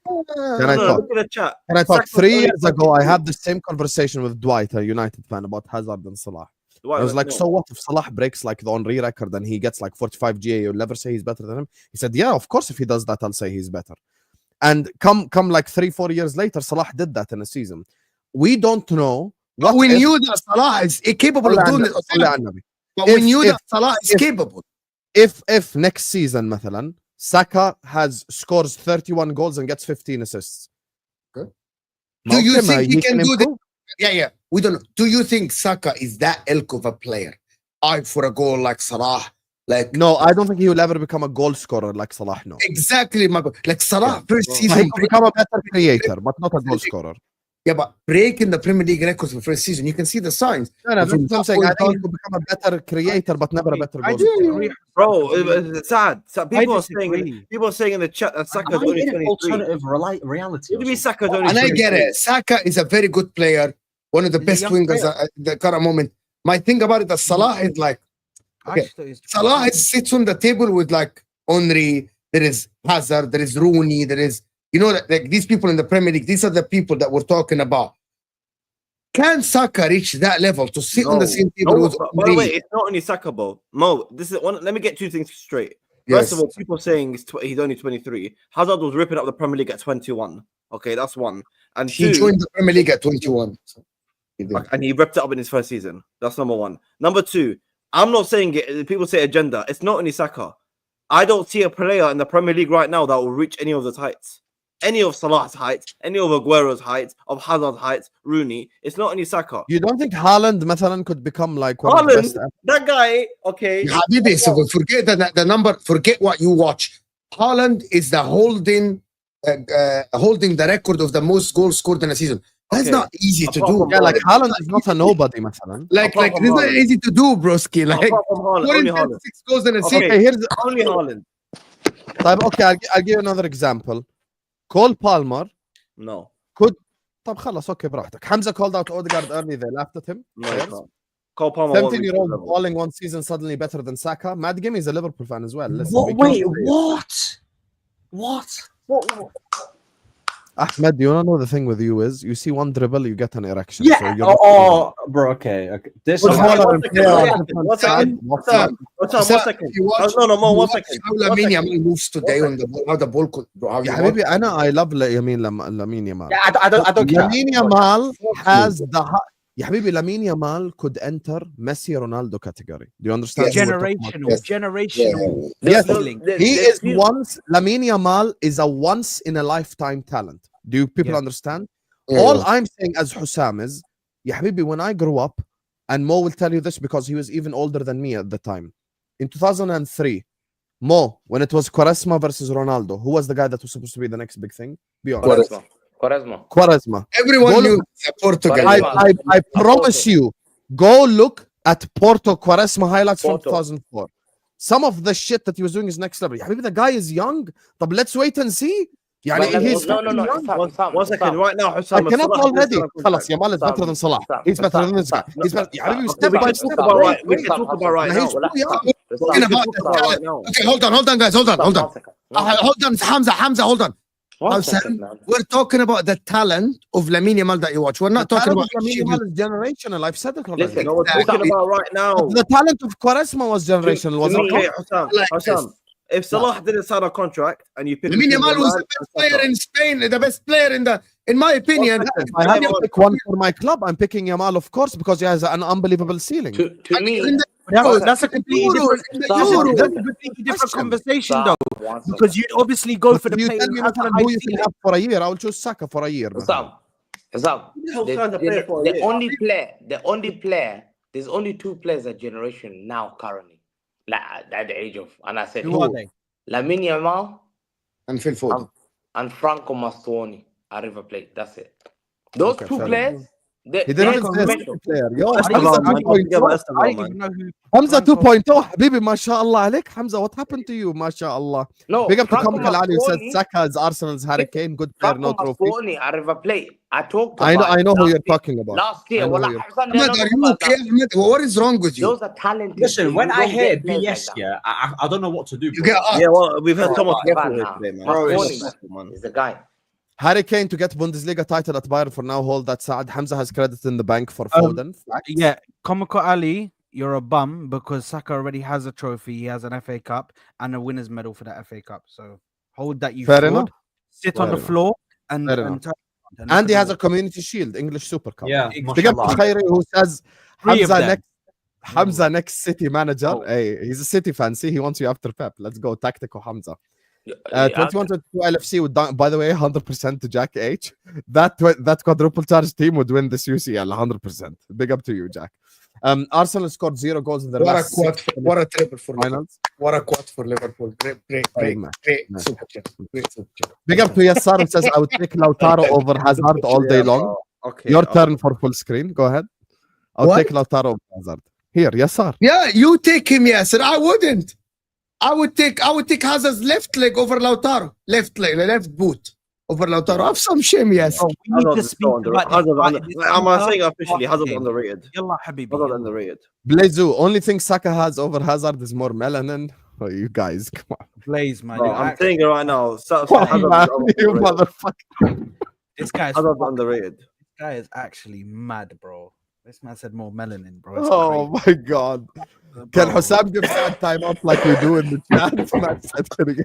Can I No, talk? look at the chat. Can I talk? Saka 3 only years ago, I had the same conversation with Dwight, a United fan, about Hazard and Salah. I was like, so what if Salah breaks like the Henry record and he gets like 45 GA? You'll never say he's better than him. He said, yeah, of course, if he does that, I'll say he's better. And come like 3-4 years later, Salah did that in a season. We don't know. But we knew that Salah is capable of doing it. But we knew that Salah is capable. If next season, مثلا, Saka scores 31 goals and gets 15 assists. Okay. Do you think he can do that? Yeah. We don't know. Do you think Saka is that ilk of a player? For a goal like Salah? Like, no, I don't think he will ever become a goal scorer like Salah. No, exactly. Like Salah, first season, he will become a better creator, but not a goal scorer. Yeah, but breaking the Premier League records for the first season, you can see the signs. No, that's what I'm saying. I think he will become a better creator, but never a better goal scorer. Bro, it's sad. People are saying in the chat that Saka is only 23. Alternative reality. What do you mean Saka is only 23? And I get it. Saka is a very good player, one of the best wingers at the current moment. My thing about it, that Salah is like, okay, Salah sits on the table with like Henry, there is Hazard, there is Rooney, there is, you know, like these people in the Premier League, these are the people that we're talking about. Can Saka reach that level to sit on the same table with By the way, it's not only Saka, bro. Mo, this is one. Let me get two things straight. First of all, people saying he's only 23. Hazard was ripping up the Premier League at 21. Okay, that's one. And he joined the Premier League at 21. So and he ripped it up in his first season. That's number one. Number two, I'm not saying it. People say agenda. It's not only Saka. I don't see a player in the Premier League right now that will reach any of the heights. Any of Salah's heights, any of Aguero's heights, of Hazard's heights, Rooney. It's not only Saka. You don't think Haaland, مثلا, could become like one of the best? That guy, okay. Habibi, so forget the number, forget what you watch. Haaland is the holding the record of the most goals scored in a season. That's not easy to do. Yeah, like Haaland is not a nobody, مثلا. Like it's not easy to do, broski. Like only Haaland. 6 goals in a season. Okay, here's only Haaland. Okay, I'll give you another example. Cole Palmer could طب خلص اوكي براحتك. Hamza called out Odegaard early, they laughed at him. No, Cole Palmer 17-year-old balling one season suddenly better than Saka. Matt Gimme is a Liverpool fan as well. Listen, wait, what? Ahmed, you wanna know the thing with you is you see one dribble, you get an erection. Yeah. So bro. Okay. This. One second. No, one second. How Lamine Yamal moves today on the ball? How the ball could? يا حبيبي I love Lamine Yamal. Yeah, I don't care. Lamine Yamal has the. يا حبيبي Lamine Yamal could enter Messi Ronaldo category. Do you understand? Generational. Yes, he is once. Lamine Yamal is a once in a lifetime talent. Do you people understand? All I'm saying as Husam is, يا حبيبي, when I grew up, and Mo will tell you this because he was even older than me at the time. In 2003, Mo, when it was Quaresma versus Ronaldo, who was the guy that was supposed to be the next big thing? Be honest. Quaresma. Everyone knew Portugal. I promise you, go look at Porto Quaresma highlights from 2004. Some of the shit that he was doing is next level. Maybe the guy is young, but let's wait and see. He's no. One second. Right now, Husam, I cannot already. خلاص, Yamal is better than Salah. He's better than this guy. He's better. Step by step. We can talk about right now. Okay, hold on, guys. Hold on, Hamza, hold on. We're talking about the talent of Lamine Yamal that you watch. We're not talking about Lamine Yamal is generational. I've said it already. Listen, we're talking about right now. The talent of Quaresma was generational. Husam, if Salah didn't sign a contract and you pick Lamine Yamal was the best player in Spain, the best player in my opinion. I have to pick one for my club. I'm picking Yamal, of course, because he has an unbelievable ceiling. To me, that's a completely different conversation, though. Because you'd obviously go for the you player tell me who has a who high you can ceiling. have for a year. I will choose Saka for a year. the only player, there's only 2 players at generation now currently, like at the age of, and I said, Who are they? Lamine Yamal and Phil Foden and Franco Mastoni at River Plate. That's it. Those 2 players. He didn't say a player. Yo, I Hamza 2.0. Habibi, mashallah عليك. Hamza, what happened to you? Mashallah. No, big up to Comical Ali who said Saka is Arsenal's Harry Kane. Good player, no trophy. Mastoni at River Plate. I know who you're talking about. Last year. Ahmed, are you okay, Ahmed? What is wrong with you? Those are talented. Listen, when I hear BS, I don't know what to do. You get up. Yeah, well, we've had Thomas today, man. Bro, is the guy. Harry Kane to get Bundesliga title at Bayern for now. Hold that, Saad. Hamza has credit in the bank for Foden. Yeah, Comical Ali, you're a bum because Saka already has a trophy. He has an FA Cup and a winner's medal for that FA Cup. So hold that, you Fair fraud. enough. Sit Fair on the enough. floor and Fair enough. turn around And he look has at a Community Shield, English Super Cup. Yeah, Big up mashallah. Khairi who says Three of Hamza them. next. Hamza next City manager. Oh. Hey, he's a City fan. See, he wants you after Pep. Let's go, tactical Hamza. Yeah, 21 to 2 LFC would, by the way, 100% to Jack H. That quadruple charge team would win this UCL 100%. Big up to you, Jack. Arsenal scored 0 goals in the What a last quad! What a triple for Liverpool. finals. What a quad for Liverpool. Great super chat. Great super chat. Big up to Yassar who says I would take Lautaro over Hazard all day long. Okay. Your turn for full screen. Go ahead. I'll What? take Lautaro over Hazard. Here, Yassar. Yeah, you take him, Yasser. I wouldn't. I would take Hazard's left leg over Lautaro. Left leg, left boot over Lautaro. Have some shame, yes. Oh, we need to speak about this. I'm saying officially, Hazard's underrated. Yalla, Habibi. Hazard's underrated. Blazu, only thing Saka has over Hazard is more melanin. Oh, you guys, come on. Blaze, man. Bro, you're I'm actually- saying it right now. Man, you motherfucker. This guy's Hazard's underrated. This guy is actually mad, bro. This man said more melanin, bro. It's Oh crazy. my god. Can Husam give Saad time up like we do in the chat? Man said, can we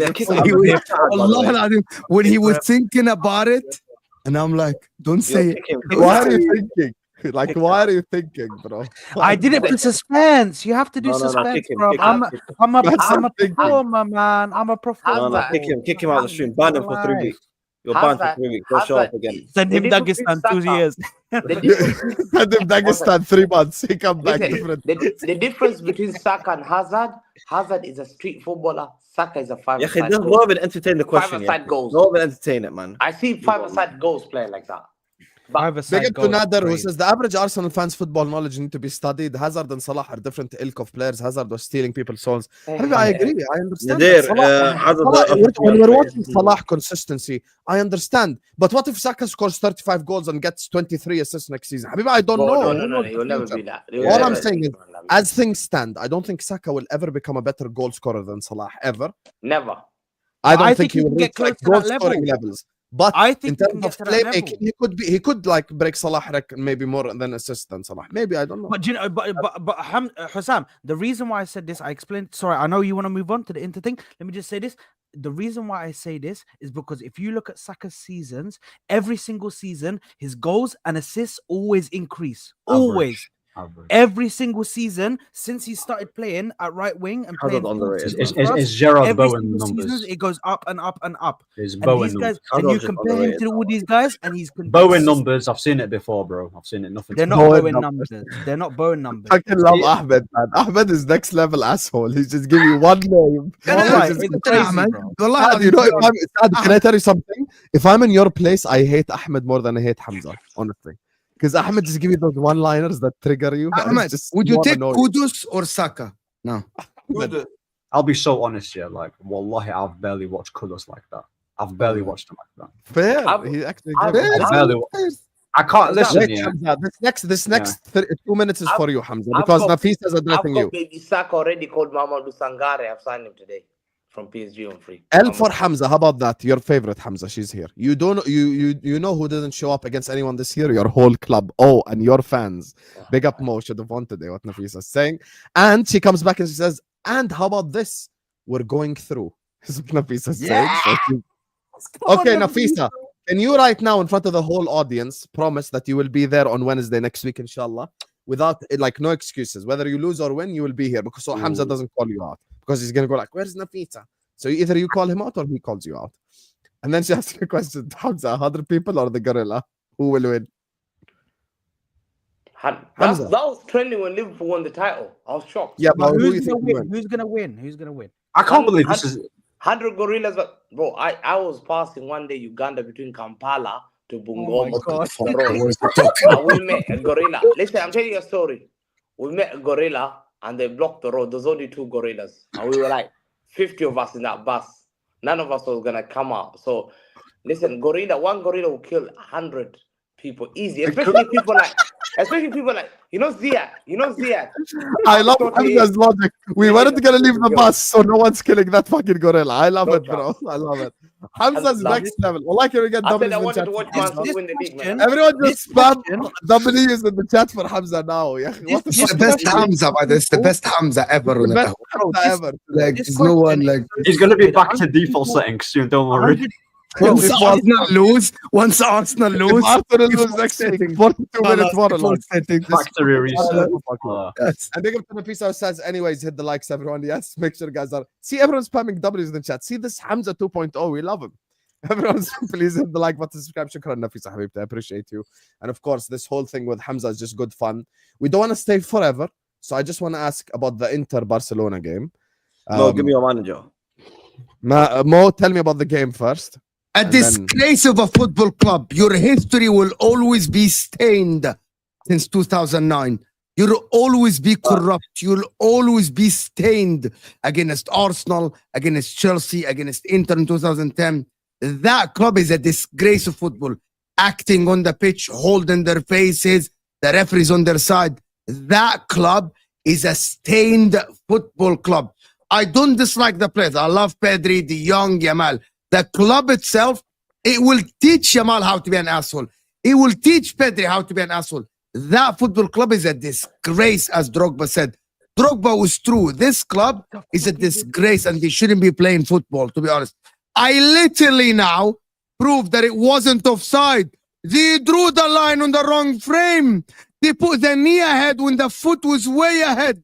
Yeah, give kick Saad- him. He was- Yeah, Allah by the way. Al-Azim, when he was thinking about it, and I'm like, don't say it. Kick him. Why are you thinking? Like, why are you thinking, bro? I did it for suspense. You have to do No, suspense, kick him, bro. kick him. I'm a That's I'm a thinking. performer, man. I'm a performer. No, kick him out of the stream. Ban him for 3 weeks. You're banned for 3 weeks. Don't show up again. Send him The difference Dagestan between 2 years. The difference, Send him Dagestan 3 months. He come back listen, different. the difference between Saka and Hazard is a street footballer. Saka is a Yeah, five-a-side just goal. go even entertain the question. Yeah. Five-a-side goals. Go even entertain it, man. I see five-a-side goals playing like that. But Big up to Nader who says the average Arsenal fans football knowledge need to be studied. Hazard and Salah are different ilk of players. Hazard was stealing people's souls. Habibi, I agree. I understand. Nadir, that. Hazard, When we're watching Salah consistency, I understand. But what if Saka scores 35 goals and gets 23 assists next season? Habibi, I don't know. No, he will never be that. All I'm saying is, as things stand, I don't think Saka will ever become a better goal scorer than Salah, ever. Never. I don't I think think he he will can get reach close like to goal that scoring level. levels. But I in think he terms can of get to that level. playmaking, he could like break Salah record maybe more than assist than Salah. Maybe, I don't know. But do you know, but Husam, the reason why I said this, I explained. Sorry, I know you want to move on to the Inter thing. Let me just say this. The reason why I say this is because if you look at Saka's seasons, every single season, his goals and assists always increase. Always. Every single season since he started playing at right wing and playing full underrated. seasons It's for us, Gerard every Bowen single season numbers. it goes up and up and up. It's And Bowen these guys, numbers. and you Hazard's just compare him underrated. to all these guys, and he's Bowen numbers. I've seen it before, bro. I've seen it. Nothing. They're not Bowen Bowen numbers. numbers. They're not Bowen numbers. I can love Ahmed, man. Ahmed is next level asshole. He's just giving you one name. Wallahi, He's just- it's crazy, man. bro. Wallahi, Saad, you know, can I tell you something? If I'm in your place, I hate Ahmed more than I hate Hamza, honestly. Because Ahmed just give you those one-liners that trigger you. and it's Ahmed, just would you more take annoying. Kudus or Saka? No. I'll be so honest here. Like, wallahi, I've barely watched Kudus like that. I've barely watched him like that. Fair. I've- He actually I've- gave it. I barely. I can't listen. Wait, Yeah. Hamza, this next 2 minutes is for you, Hamza, I've because got- Nafis is I've addressing you. got baby Saka already called Mamadou Sangare. I've signed him today from PSG on free. L for Hamza. How about that? Your favorite Hamza. She's here. You don't. You know who didn't show up against anyone this year? Your whole club. Oh, and your fans. Big up Mo. Should have won today. What Nafisa is saying. And she comes back and she says, "And how about this? We're going through." Is what Nafisa is saying. So okay, Nafisa. Can you right now in front of the whole audience promise that you will be there on Wednesday next week, inshallah, without like no excuses. Whether you lose or win, you will be here because so Hamza doesn't call you out because he's gonna go like, "Where's Nafisa?" So either you call him out or he calls you out. And then she asks you a question: Hamza, 100 people or the gorilla? Who will win? That Hamza. was trending when Liverpool won the title. I was shocked. Yeah, but But who do you who's think gonna will win? win? Who's gonna win? Who's gonna win? I can't believe this is. 100 gorillas, but bro, I was passing one day Uganda between Kampala to Bungoma. And we met a gorilla. Listen, I'm telling you a story. We met a gorilla and they blocked the road. There's only 2 gorillas. And we were like 50 of us in that bus. None of us was gonna come out. So listen, one gorilla will kill 100 people easy, especially people like Especially people like Ziad. I love Hamza's logic. We weren't gonna leave the bus, so no one's killing that fucking gorilla. I love it, bro. I love it. Hamza's next level. Well, can we get I said I W's in wanted chat? to watch Man City win the league, man. Everyone just spam W's in the chat for Hamza now. Yeah, what the It's fuck? the best Hamza, by this. The best Hamza ever. The best Hamza ever. Like, there's no one like. He's going to be back to default settings soon, don't worry. Once Arsenal lose, If Arsenal lose next week, 42 minutes monologue. Factory reset. Yes. And big up to the piece says, anyways, hit the likes, everyone. Yes, make sure guys are. See, everyone's spamming W's in the chat. See this Hamza 2.0. We love him. Everyone's please hit the like button, subscribe. Shukran, Nafisa Habibti. I appreciate you. And of course, this whole thing with Hamza is just good fun. We don't want to stay forever. So I just want to ask about the Inter Barcelona game. No, give me your manager. Mo, tell me about the game first. A disgrace of a football club. Your history will always be stained since 2009. You'll always be corrupt. You'll always be stained against Arsenal, against Chelsea, against Inter in 2010. That club is a disgrace of football. Acting on the pitch, holding their faces, the referees on their side. That club is a stained football club. I don't dislike the players. I love Pedri, the young Yamal. The club itself, it will teach Yamal how to be an asshole. It will teach Pedri how to be an asshole. That football club is a disgrace, as Drogba said. Drogba was true. This club is a disgrace and they shouldn't be playing football, to be honest. I literally now proved that it wasn't offside. They drew the line on the wrong frame. They put the knee ahead when the foot was way ahead.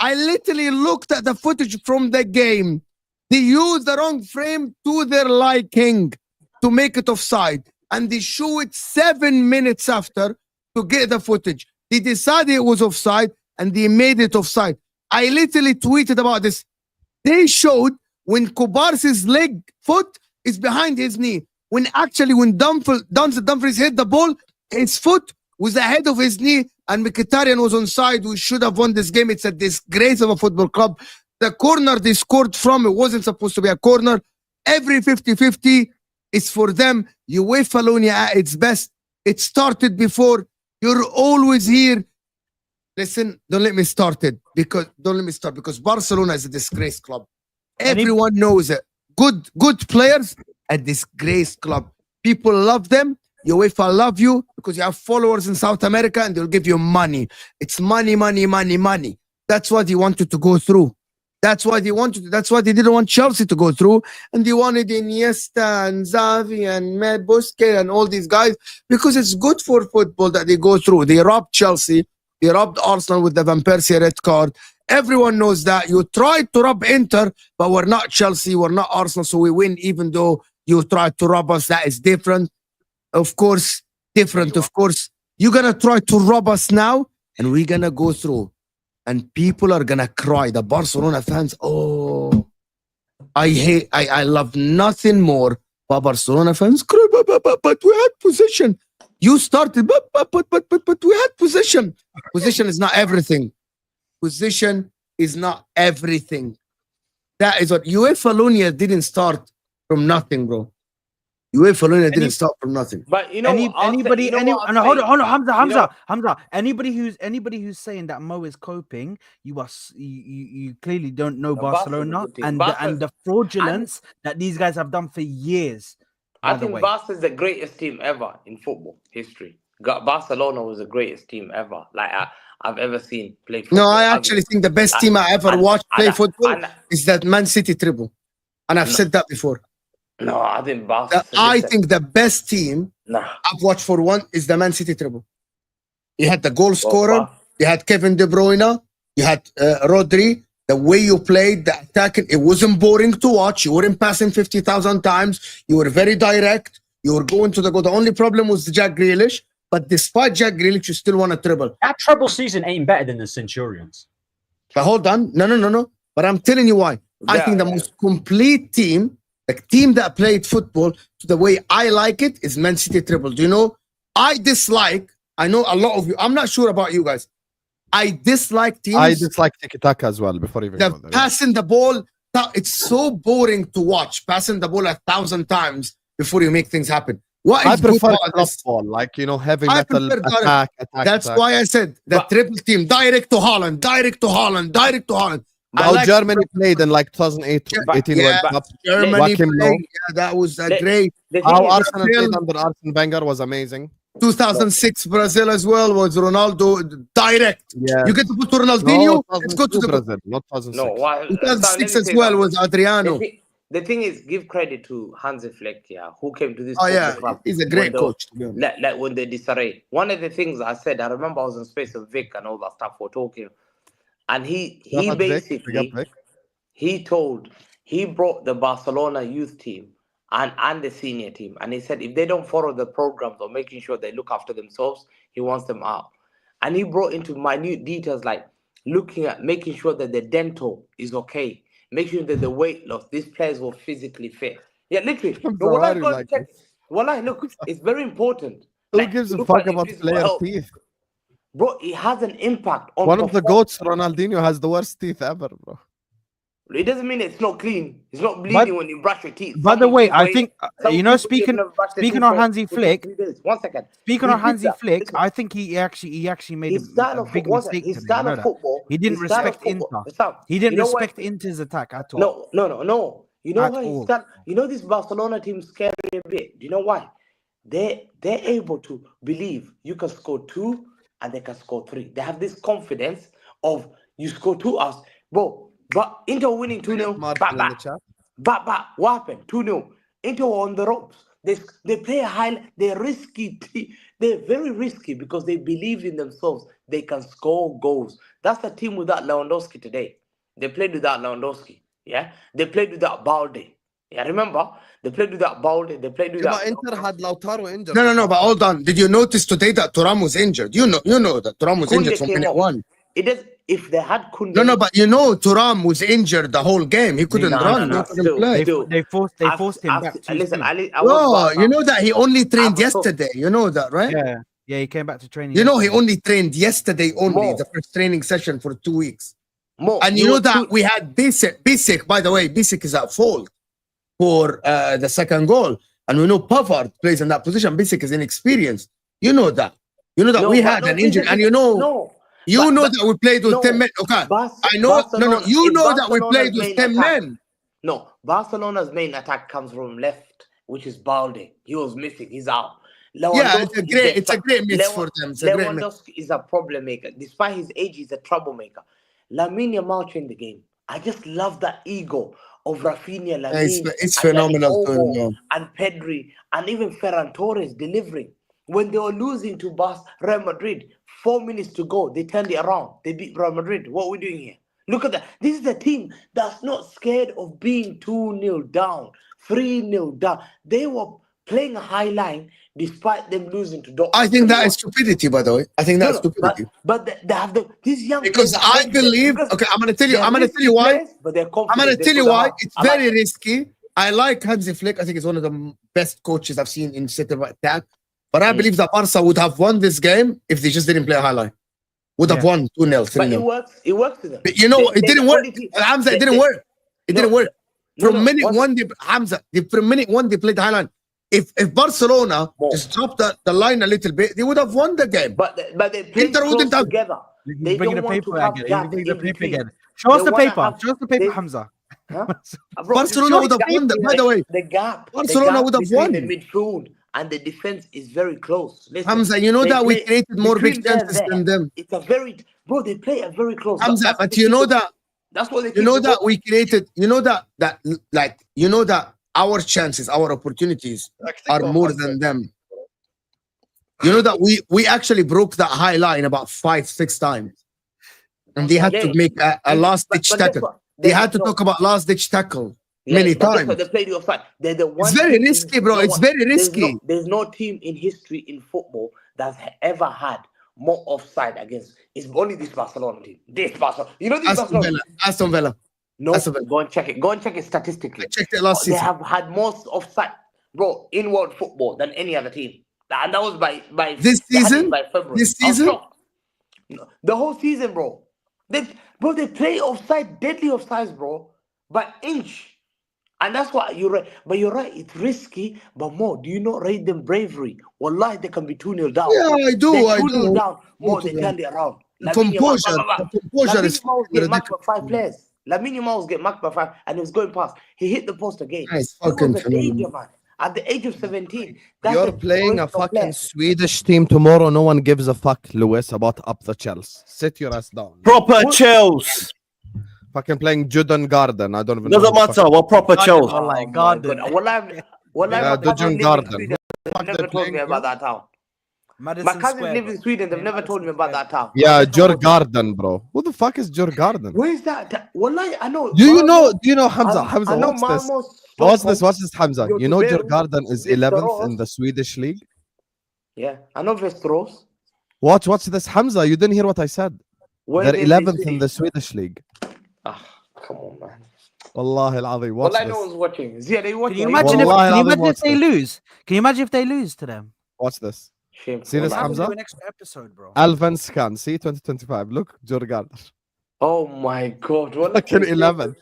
I literally looked at the footage from the game. They used the wrong frame to their liking to make it offside. And they show it 7 minutes after to get the footage. They decided it was offside and they made it offside. I literally tweeted about this. They showed when Kubars's foot is behind his knee. When Dumfries hit the ball, his foot was ahead of his knee and Mkhitaryan was on side. We should have won this game. It's a disgrace of a football club. The corner they scored from, it wasn't supposed to be a corner. Every 50-50 is for them. UEFA Lonia at its best. It started before. You're always here. Listen, don't let me start because Barcelona is a disgrace club. Everyone knows it. Good players, a disgrace club. People love them. UEFA love you because you have followers in South America and they'll give you money. It's money. That's what they wanted to go through. That's why they didn't want Chelsea to go through, and they wanted Iniesta and Xavi and Busquets and all these guys because it's good for football that they go through. They robbed Chelsea, they robbed Arsenal with the Van Persie red card. Everyone knows that. You tried to rob Inter, but we're not Chelsea, we're not Arsenal, so we win even though you tried to rob us. That is different. Of course, different. Of course, you're gonna try to rob us now, and we're gonna go through. And people are gonna cry. The Barcelona fans, I love nothing more but Barcelona fans cry, but we had possession. You started, but we had possession. Possession is not everything. Position is not everything. That is what UEFA Lonia didn't start from nothing, bro. UEFA Lonia didn't start from nothing. But you know, hold on, Hamza. Anybody who's saying that Mo is coping, you clearly don't know Barcelona and the fraudulence that these guys have done for years. I think Barca is the greatest team ever in football history. Barcelona was the greatest team ever. Like I've ever seen play football. No, I actually think the best team I ever watched play football is that Man City triple. And I've said that before. No, I think Barca. I think the best team I've watched for one is the Man City triple. You had the goal scorer, you had Kevin De Bruyne, you had Rodri. The way you played, the attacking, it wasn't boring to watch. You weren't passing 50,000 times. You were very direct. You were going to the goal. The only problem was Jack Grealish. But despite Jack Grealish, you still won a treble. That treble season ain't better than the Centurions. But hold on. No. But I'm telling you why. I think the most complete team, the team that played football to the way I like it, is Man City treble. Do you know? I know a lot of you. I'm not sure about you guys. I dislike teams. I dislike tiki-taka as well before even passing the ball. It's so boring to watch. Passing the ball 1,000 times before you make things happen. What I is good prefer about club this? ball, like, you know, heavy I metal prefer direct. attack. That's why I said the triple team, direct to Holland, direct to Holland, direct to Holland. How Germany played in like 2018 World Cup. Germany Joachim Löw. played. Yeah, that was great. How Arsenal played under Arsene Wenger was amazing. 2006 Brazil as well was Ronaldo direct. Yeah. You get to put Ronaldinho. No, Let's go to the Brazil, not 2006. No, why? 2006 as well was Adriano. The thing is, give credit to Hansi Flick, yeah, who came to this. Oh yeah, he's a great coach. To be honest. Like when they disarray. One of the things I said, I remember I was in space with Vic and all that stuff we're talking, and he basically he brought the Barcelona youth team and the senior team, and he said if they don't follow the programs or making sure they look after themselves, he wants them out. And he brought into minute details like looking at making sure that the dental is okay. Make sure that the weight loss, these players were physically fit. Yeah, literally. Well, look, it's very important. Who gives a fuck about player teeth? Bro, it has an impact on one of the GOATs, Ronaldinho, has the worst teeth ever, bro. It doesn't mean it's not clean. It's not bleeding when you brush your teeth. By the way, I think speaking on Hansi Flick. 1 second. Speaking on Hansi Flick, I think he actually made a big mistake today. He didn't respect Inter. He didn't respect Inter's attack at all. No. You know why? You know this Barcelona team scary a bit. Do you know why? They're able to believe you can score 2 and they can score 3. They have this confidence of you score 2 us, bro. But Inter winning 2-0. What happened? 2-0. Inter on the ropes. They play a high. They're risky. They're very risky because they believe in themselves. They can score goals. That's the team without Lewandowski today. They played without Lewandowski. Yeah, they played without Balde. Yeah, remember? They played without Balde. They played without. But Inter had Lautaro injured. No. But hold on. Did you notice today that Thuram was injured? You know that Thuram was injured from minute 1. It does. If they had Kunde... No, but Thuram was injured the whole game. He couldn't run. He couldn't play. They forced him back. Listen, you know that he only trained yesterday. You know that, right? Yeah, he came back to training. You know he only trained yesterday only, the first training session for 2 weeks. And you know that we had Basic, by the way, Basic is at fault for the second goal. And we know Pavard plays in that position. Basic is inexperienced. You know that. You know that we had an injury. And you know... You know that we played with 10 men. Okay. I know. No. You know that we played with 10 men. No. Barcelona's main attack comes from left, which is Balde. He was missing. He's out. Yeah, it's a great miss for them. Lewandowski is a problem maker. Despite his age, he's a troublemaker. Lamine Yamal in the game. I just love that ego of Rafinha, Lamine. It's phenomenal. And Pedri, and even Ferran Torres delivering. When they were losing to Real Madrid, 4 minutes to go, they turned it around. They beat Real Madrid. What are we doing here? Look at that. This is a team that's not scared of being 2-0 down, 3-0 down. They were playing a high line despite them losing to Dortmund. I think that is stupidity, by the way. I think that's stupidity. But they have these young because I believe. Okay, I'm gonna tell you why. But they're confident. I'm gonna tell you why. It's very risky. I like Hansi Flick. I think he's one of the best coaches I've seen in center attack. But I believe that Barca would have won this game if they just didn't play a high line. Would have won 2-0, 3-0. But it works to them. But you know, it didn't work. Hamza, it didn't work. It didn't work. From minute 1, from minute 1, they played the high line. If Barcelona just dropped the line a little bit, they would have won the game. But they played close together. They don't want to have gaps in between. Show us the paper. Show us the paper, Hamza. Barcelona would have won that, by the way. The gap. Barcelona would have won. The midfield and the defense is very close. Listen, Hamza, you know that we created more big chances than them. It's they play a very close. Hamza, but you know that. That's what they. You know that we created. You know that our chances, our opportunities are more than them. You know that we actually broke that high line about 5-6 times, and they had to make a last-ditch tackle. They had to talk about last-ditch tackle. Many times. They played you offside. They're the one. It's very risky, bro. It's very risky. There's no team in history in football that's ever had more offside against. It's only this Barcelona team. This Barcelona. You know this Barcelona. Aston Villa. No, go and check it. Go and check it statistically. I checked it last season. They have had more offside, bro, in world football than any other team. And that was by this season. By February. This season. The whole season, bro. They play offside, deadly offsides, bro, by inch. And that's why you're right. But you're right, it's risky. But more, do you not rate them bravery? Wallahi, they can be 2-0 down. Yeah, I do. They're I 2-0 do. down. More, they turn it around. Composure. Composure is Lamine was getting marked by ridiculous. 5 players. Lamine was getting marked by 5, and he was going past. He hit the post again. Nice He fucking was a danger, man. At the age of 17, that's You're a playing a generational fucking player. Swedish team tomorrow. No one gives a fuck, Lewis, about up the Chelsea. Sit your ass down. Proper Chelsea. Fucking playing Juden Garden. I don't even Doesn't know. who the matter. What proper Chelsea? Oh my my God. God. Well, Yeah, my cousin Juden live in Garden. Sweden. They've fuck never they're told me playing about that town. Madison My cousins Square, live bro. in Sweden. They've never told me about that town. Yeah, Jur Garden, bro. Who the fuck is Jur Garden? Where is that? Wallahi, I know. Do you know Hamza? Hamza, I know what's this? Malmo, What's this? Stockholm. What's this, Hamza? Go You to know Jur Beirut, Garden is 11th in Västerås. the Swedish league? Yeah, I know Västerås. Watch this, Hamza. You didn't hear what I said. Where They're they 11th in Swedish? the Swedish league. Ah, come on, man. Wallahi al-Azim. Watch Wallahi, no this. one's watching. Ziad, are you watching? Can you Are imagine Wallahi if al-Azim, watch they this. lose? Can you imagine if they lose to them? Watch this. Shame. See this, Wallahi. Hamza? Do an extra episode, bro. Alvan Scan. See 2025. Look, Jur Garden. Oh my God. Wallahi, Fucking 11th.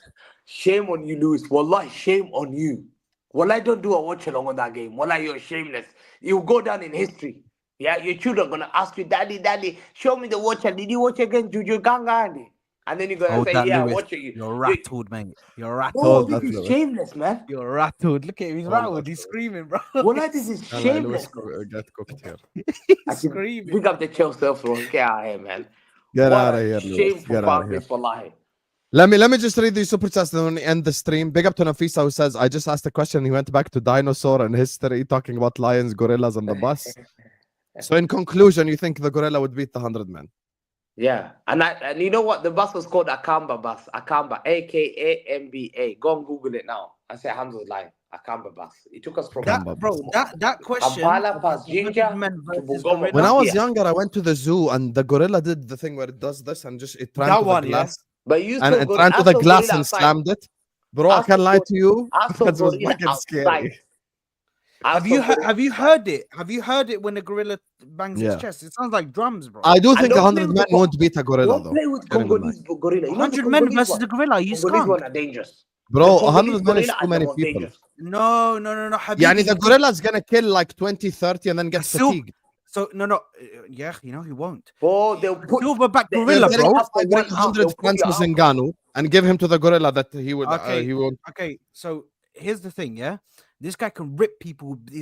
Shame on you, Lewis. Wallahi, shame on you. Wallahi, don't do a watch along on that game. Wallahi, you're shameless. You go down in history. Yeah, your children are gonna ask you, Daddy, show me the watch. Did you watch against Juju Gangandi? And then you're gonna say, that, yeah, Lewis. watch it. You're rattled, mate. You're Oh, rattled. this that's is the- shameless, man. You're rattled. Look at him. He's Oh, rattled. that's He's the- screaming, bro. Wallahi, this is Lewis shameless. get cooked here. He's screaming. Pick up the Chelsea, bro. Get out of here, man. Get What out of a here, Shame Lewis. for Get out of fan here. base, wallahi. Let me just read these super chats and then end the stream. Big up to Nafisa who says, I just asked a question. He went back to dinosaur and history, talking about lions, gorillas on the bus. So in conclusion, you think the gorilla would beat the 100 men? Yeah, and you know what? The bus was called Akamba bus. Akamba, AKAMBA. Go and Google it now. I say Hamza's lying. Akamba bus. It took us from That question. Kampala past Jinja men to versus Bungoma. gorilla. When I was Yeah. younger, I went to the zoo and the gorilla did the thing where it does this and just it ran That to one, the yeah. glass But you and still it go. ran to the glass and outside. slammed it. Bro, I I can't saw lie gor- to you. I saw That was gorilla fucking outside. scary. Have you heard it? Have you heard it when a gorilla bangs Yeah. its chest? It sounds like drums, bro. I do And think don't 100 play with men the- won't beat a gorilla Don't though. play with Can't even Congolese gorilla. You know the 100 men Congolese versus one- the gorilla. You Congolese skunk. one are dangerous. Bro, The Congolese 100 men is gorilla too are many the most people. dangerous. No. Habibi, Yani the gorilla is gonna kill like 20, 30 and then get Sil- fatigued. So no. Yeah, you know he won't. Oh, they'll put Silverback they- gorilla, they're They're bro. up for 100 they'll put you Francis up. Ngannou and give him to the gorilla that he would Okay. he won't. Okay, so here's the thing, yeah. This guy can rip people. Do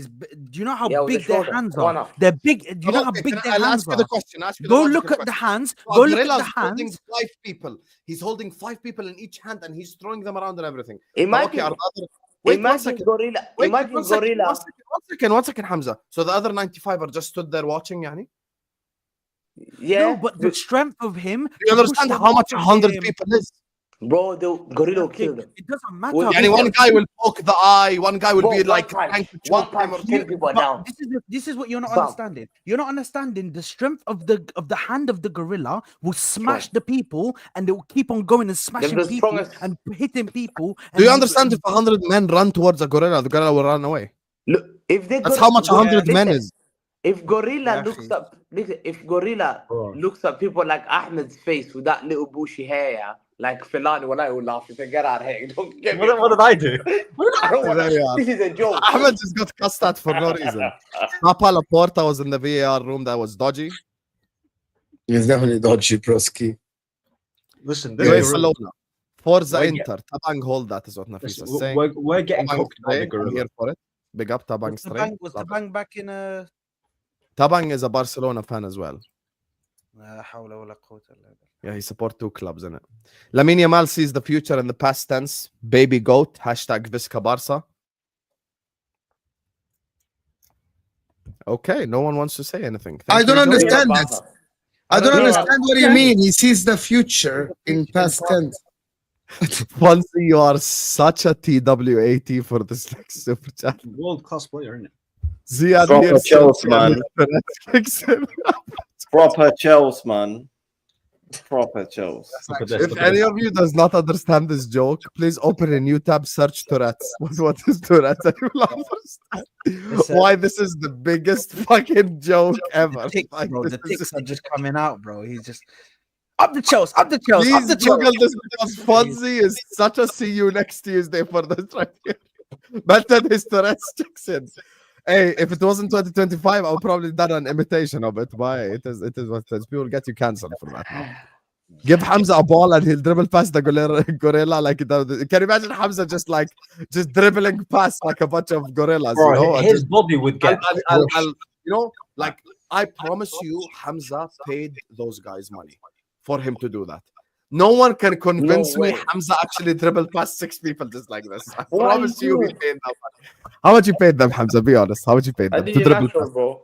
you know how Yeah, with the big their shoulder. hands One are? off. They're big. Do you know how Okay, big their I'll hands ask you the are? question. Ask you the Go logical look at the question. hands. So a Go look at gorilla the is holding hands. 5 people. He's holding 5 people in each hand and he's throwing them around and everything. Imagine, Okay, are the other... Wait, one imagine second. gorilla. Wait, Imagine one second, gorilla. one second, Hamza. So the other 95 are just stood there watching, yani? Yeah, No, but the strength of him. Do you understand how much 100 people is? bro, the gorilla will Okay, kill them. it doesn't matter. Well, Yani one guy will poke the eye, one guy will Bro, be one like punch. trying to One choke him or punch, 10 people are But down. this is what you're not Fam. understanding. You're not understanding the strength of the hand of the gorilla will smash the people, and they will keep on going and smashing the people strongest- and hitting people. Do you and- understand if 100 men run towards a gorilla, the gorilla will run away? Look, if they That's how much 100 men listen, is. If gorilla Yeah, looks actually. up, listen, if gorilla looks at people like Ahmed's face with that little bushy hair, yeah, like Filani, when I will laugh, he said, "Get out of here! Don't get me." What did I do? I don't wanna- There you are. This is a joke. Ahmed just got cussed at for no reason. Papa Laporta was in the VAR room that was dodgy. He's definitely dodgy, broski. Listen, Anyway, Barcelona. Forza We're Inter. Tabang hold that is what Nafisa is saying. we're getting Tabang cooked by the straight. I'm gorilla. here for it. Big up Tabang Was the straight. bang, was the Love it. bang back in a? Tabang is a Barcelona fan as well. لا حول ولا قوة إلا بالله. Yeah, he supports 2 clubs in it. Lamine Yamal sees the future in the past tense. Baby goat. Hashtag Visca Barca. Okay, no one wants to say anything. I Thank don't you, Joey. understand Gorilla this. Barca. I don't Yeah. understand what you mean. He sees the future in past tense. Fonzie, you are such a TWAT for this next super chat. World class player, isn't it? Ziad Proper here Chelsea, man. kicks in. Proper Chelsea, man. Proper Chelsea. Look at this, If look at any this. of you does not understand this joke, please open a new tab, search Tourette's. What is Tourette's? And you will understand why this is the biggest fucking joke ever. The ticks, Like, bro. this The is- ticks are just coming out, bro. He's just. Up the Chelsea. Up the Chelsea. Up Please the Google Chelsea. this because Fonzie is such a see you next Tuesday for this right here. Better history checks in. Hey, if it wasn't 2025, I would probably done an imitation of it. But it is what it is. People get you cancelled for that now. Give Hamza a ball and he'll dribble past the gorilla like that. Can you imagine Hamza just dribbling past like a bunch of gorillas? Bro, you know? his body would get. You know, like I promise you, Hamza paid those guys money for him to do that. No one can convince me Hamza actually dribbled past 6 people just like this. I promise you, he paid them money. How much you paid them, Hamza? Be honest. How much you paid them to dribble past? Bro.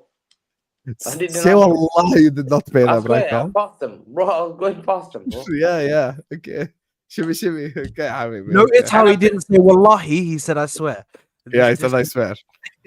Say wallah, you did not pay them, right? I passed them, bro. I was going past them, bro. Yeah. Okay. Shimmy. Okay, Habibi. Notice how he didn't say wallahi. He said, I swear. Yeah, he said, I swear.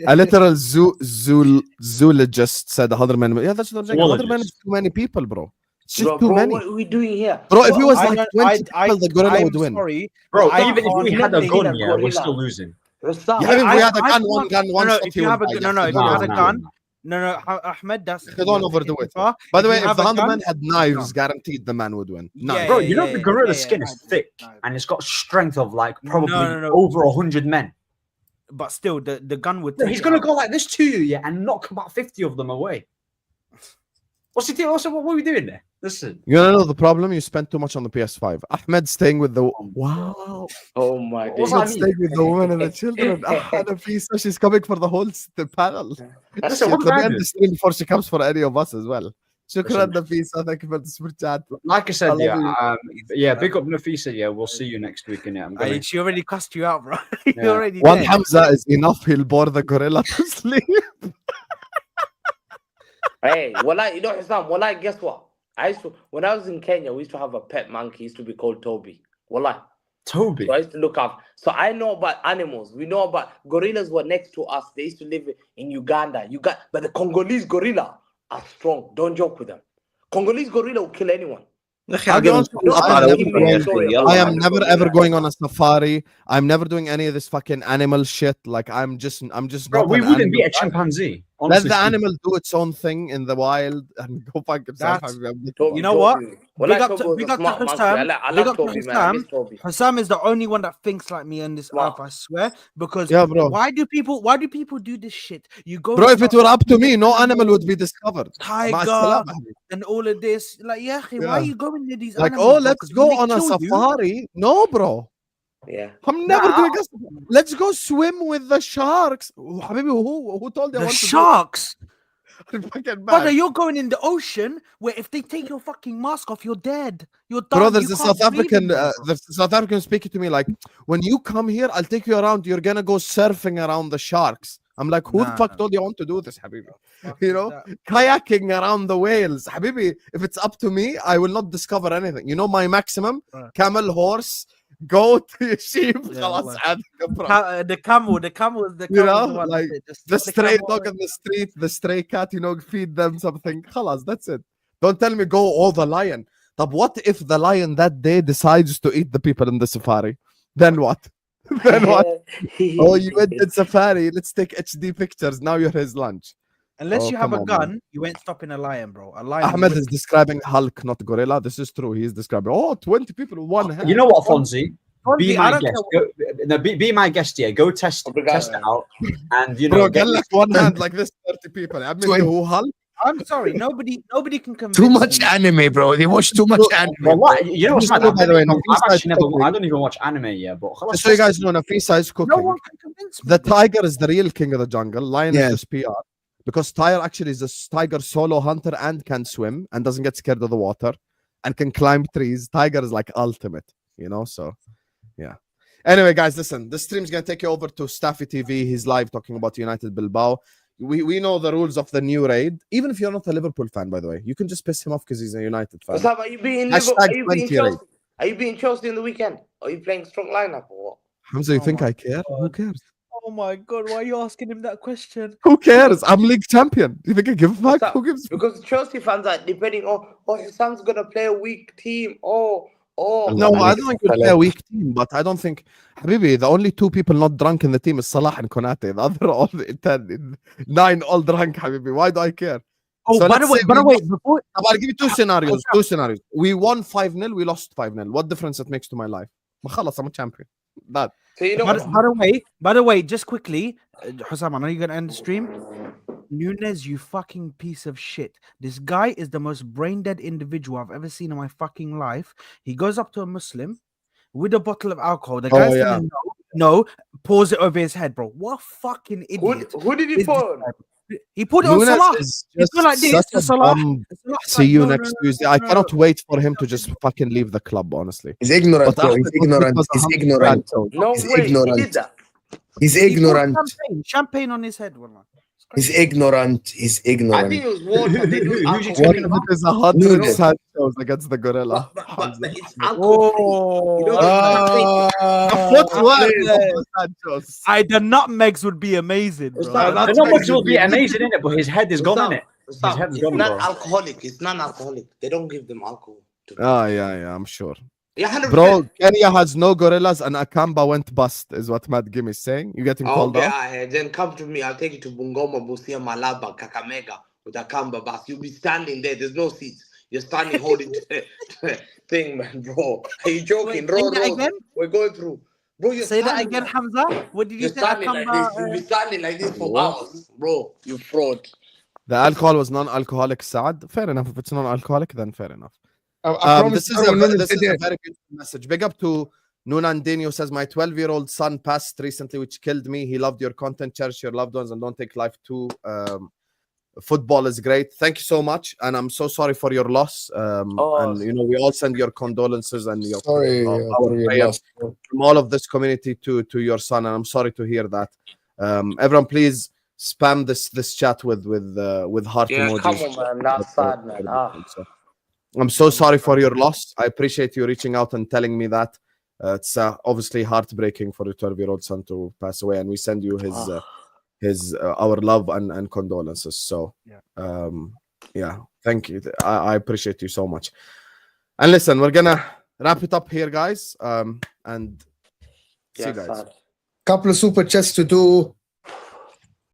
A literal zoologist said 100 men. Yeah, that's what I'm saying. 100 men is too many people, bro. It's just too many. What are we doing here? Bro, if it was like 20 people, the gorilla would win. Sorry, Bro, I even if we can't had a believe gun, that yeah, we're still losing. Yeah, if we had a gun, one shot, if you have a gun, if you had a gun, Ahmed, that's they don't overdo it. By the way, if the 100 men had knives, guaranteed the man would win. Yeah, Bro, you know the gorilla's skin is thick and it's got strength of like probably over 100 men. But still, the gun would. Bro, he's gonna go like this to you, yeah, and knock about 50 of them away. What's he doing? What are we doing there? Listen. You know the problem? You spent too much on the PS5. Ahmed staying with the wow. Oh my god. Ahmed staying with the women and the children. Nafisa, she's coming for the whole panel. Listen, She'll be in the stream before she comes for any of us as well. Shukran, Nafisa. Thank you for the super chat. Like I said, big up Nafisa. Yeah, we'll see you next week. And she already cussed you out, bro. One Hamza is enough. He'll bore the gorilla to sleep. Hey, you know, Husam, guess what? When I was in Kenya, we used to have a pet monkey. He used to be called Toby. Toby. So I used to look up. So I know about animals. We know about gorillas were next to us. They used to live in Uganda. But the Congolese gorilla are strong. Don't joke with them. Congolese gorilla will kill anyone. I am never ever going on a safari. I'm never doing any of this fucking animal shit. Like I'm just bro, we wouldn't be a chimpanzee. Let the animal do its own thing in the wild and go fuck itself. You know what? Big up to Husam. Husam is the only one that thinks like me on this earth, I swear. Because why do people do this shit? You go, bro. If it were up to me, no animal would be discovered. Tiger and all of this. Like, why are you going to these? Like, animals, let's go on a safari. No, bro. Yeah, I'm never doing this. Let's go swim with the sharks. Habibi, who told you the sharks? Brother, you're going in the ocean where if they take your fucking mask off, you're dead. You're done. Bro, there's a South African speaking to me like, when you come here, I'll take you around. You're gonna go surfing around the sharks. I'm like, who the fuck told you I want to do this, Habibi? You know, kayaking around the whales, Habibi. If it's up to me, I will not discover anything. You know, my maximum: camel, horse, goat, sheep. The camel is the you know, like the stray dog in the street, the stray cat. You know, feed them something. Khalas, that's it. Don't tell me go the lion. But what if the lion that day decides to eat the people in the safari? Then what? Then what? Oh, you went to safari. Let's take HD pictures. Now you're his lunch. Unless you have a gun, you ain't stopping a lion, bro. A lion. Ahmed is describing Hulk, not gorilla. This is true. He's describing 20 people with one hand. You know what, Fonzie? Be my guest. Be my guest here. Go test it out. And you know, get like one hand like this, 30 people. I mean, who Hulk? I'm sorry, nobody can convince too much anime, bro. They watch too much anime. Well, what? You know what's I don't even watch anime yet, but just so you guys know, Nafisa is cooking. No one can convince me. The tiger is the real king of the jungle. Lion is just PR. Because Tiger actually is a tiger solo hunter and can swim and doesn't get scared of the water and can climb trees. Tiger is like ultimate, you know? So, yeah. Anyway, guys, listen. This stream's going to take you over to Staffy TV. He's live talking about United Bilbao. We know the rules of the new raid. Even if you're not a Liverpool fan, by the way, you can just piss him off because he's a United fan. Are you being Chelsea in the weekend? Are you playing strong lineup or what? Hamza, you think I care? Who cares? Oh my god, why are you asking him that question? Who cares? I'm league champion. You think I give a fuck? Who gives? Because Chelsea fans are depending on, his son's gonna play a weak team. No, I don't think we'll play a weak team, but I don't think, Habibi, the only 2 people not drunk in the team is Salah and Konate. The other 9 all drunk, Habibi. Why do I care? Oh, So by the let's way, say by the we way, before I'll give you two scenarios. We won 5-0, we lost 5-0. What difference it makes to my life? خلاص, I'm a champion. That. So you know by the way, just quickly, Husam, I know you're gonna end the stream. Nunes, you fucking piece of shit. This guy is the most brain dead individual I've ever seen in my fucking life. He goes up to a Muslim with a bottle of alcohol. The guy's telling him no, pours it over his head, bro. What a fucking idiot. who did he is this pour? guy? He put it on Nunes Salah. is He's just like this such to a Salah. dumb. Salah's See like, you no, next Tuesday. I cannot wait for him to just fucking leave the club, honestly. He's ignorant, But bro. Ahmed He's was ignorant. because He's Hamza ignorant. said so. No He's way, he ignorant. did that. He's He poured ignorant. champagne on his head. Wallah. He's ignorant. He's I ignorant. think it was water. They do Who's he alcohol. What if it is 100 Nunes. Sanchos against the gorilla? But it's alcohol. You know, The footwork of Sanchos. The nutmegs would be amazing, bro. That's The numbers will be amazing, innit? But his head is gone, Husam, innit? Husam, head's it's gone, not bro. alcoholic. It's non-alcoholic. They don't give them alcohol. Yeah, I'm sure. Yeah, 100%. Bro, Kenya has no gorillas and Akamba went bust, is what Matt Gimme is saying. You getting called out? Okay, then come to me. I'll take you to Bungoma, Busia, Malaba, Kakamega with a Kamba bus. You'll be standing there. There's no seats. You're standing holding the thing, man, bro. Are you joking? Wait, say that Road. again? We're going through. Bro, you're Say that standing again, like- Hamza. What did you You're say? standing like this. You'll be standing like this for hours. Bro, you fraud. The alcohol was non-alcoholic, Saad. Fair enough. If it's non-alcoholic, then fair enough. I promise This is a Nunes very said it. beautiful message. Big up to Nunandinho, says, my 12-year-old son passed recently, which killed me. He loved your content. Cherish your loved ones and don't take life too. Football is great. Thank you so much. And I'm so sorry for your loss. And, you know, we all send your condolences and your Sorry, our for your prayers loss. from all of this community to your son. And I'm sorry to hear that. Everyone, please spam this chat with heart emojis. Come on, man. That's sad, man. I'm so sorry for your loss. I appreciate you reaching out and telling me that. It's obviously heartbreaking for your 12-year-old son to pass away, and we send you his our love and condolences. So, thank you. I appreciate you so much. And listen, we're gonna wrap it up here, guys. And see you guys. Couple of super chats to do.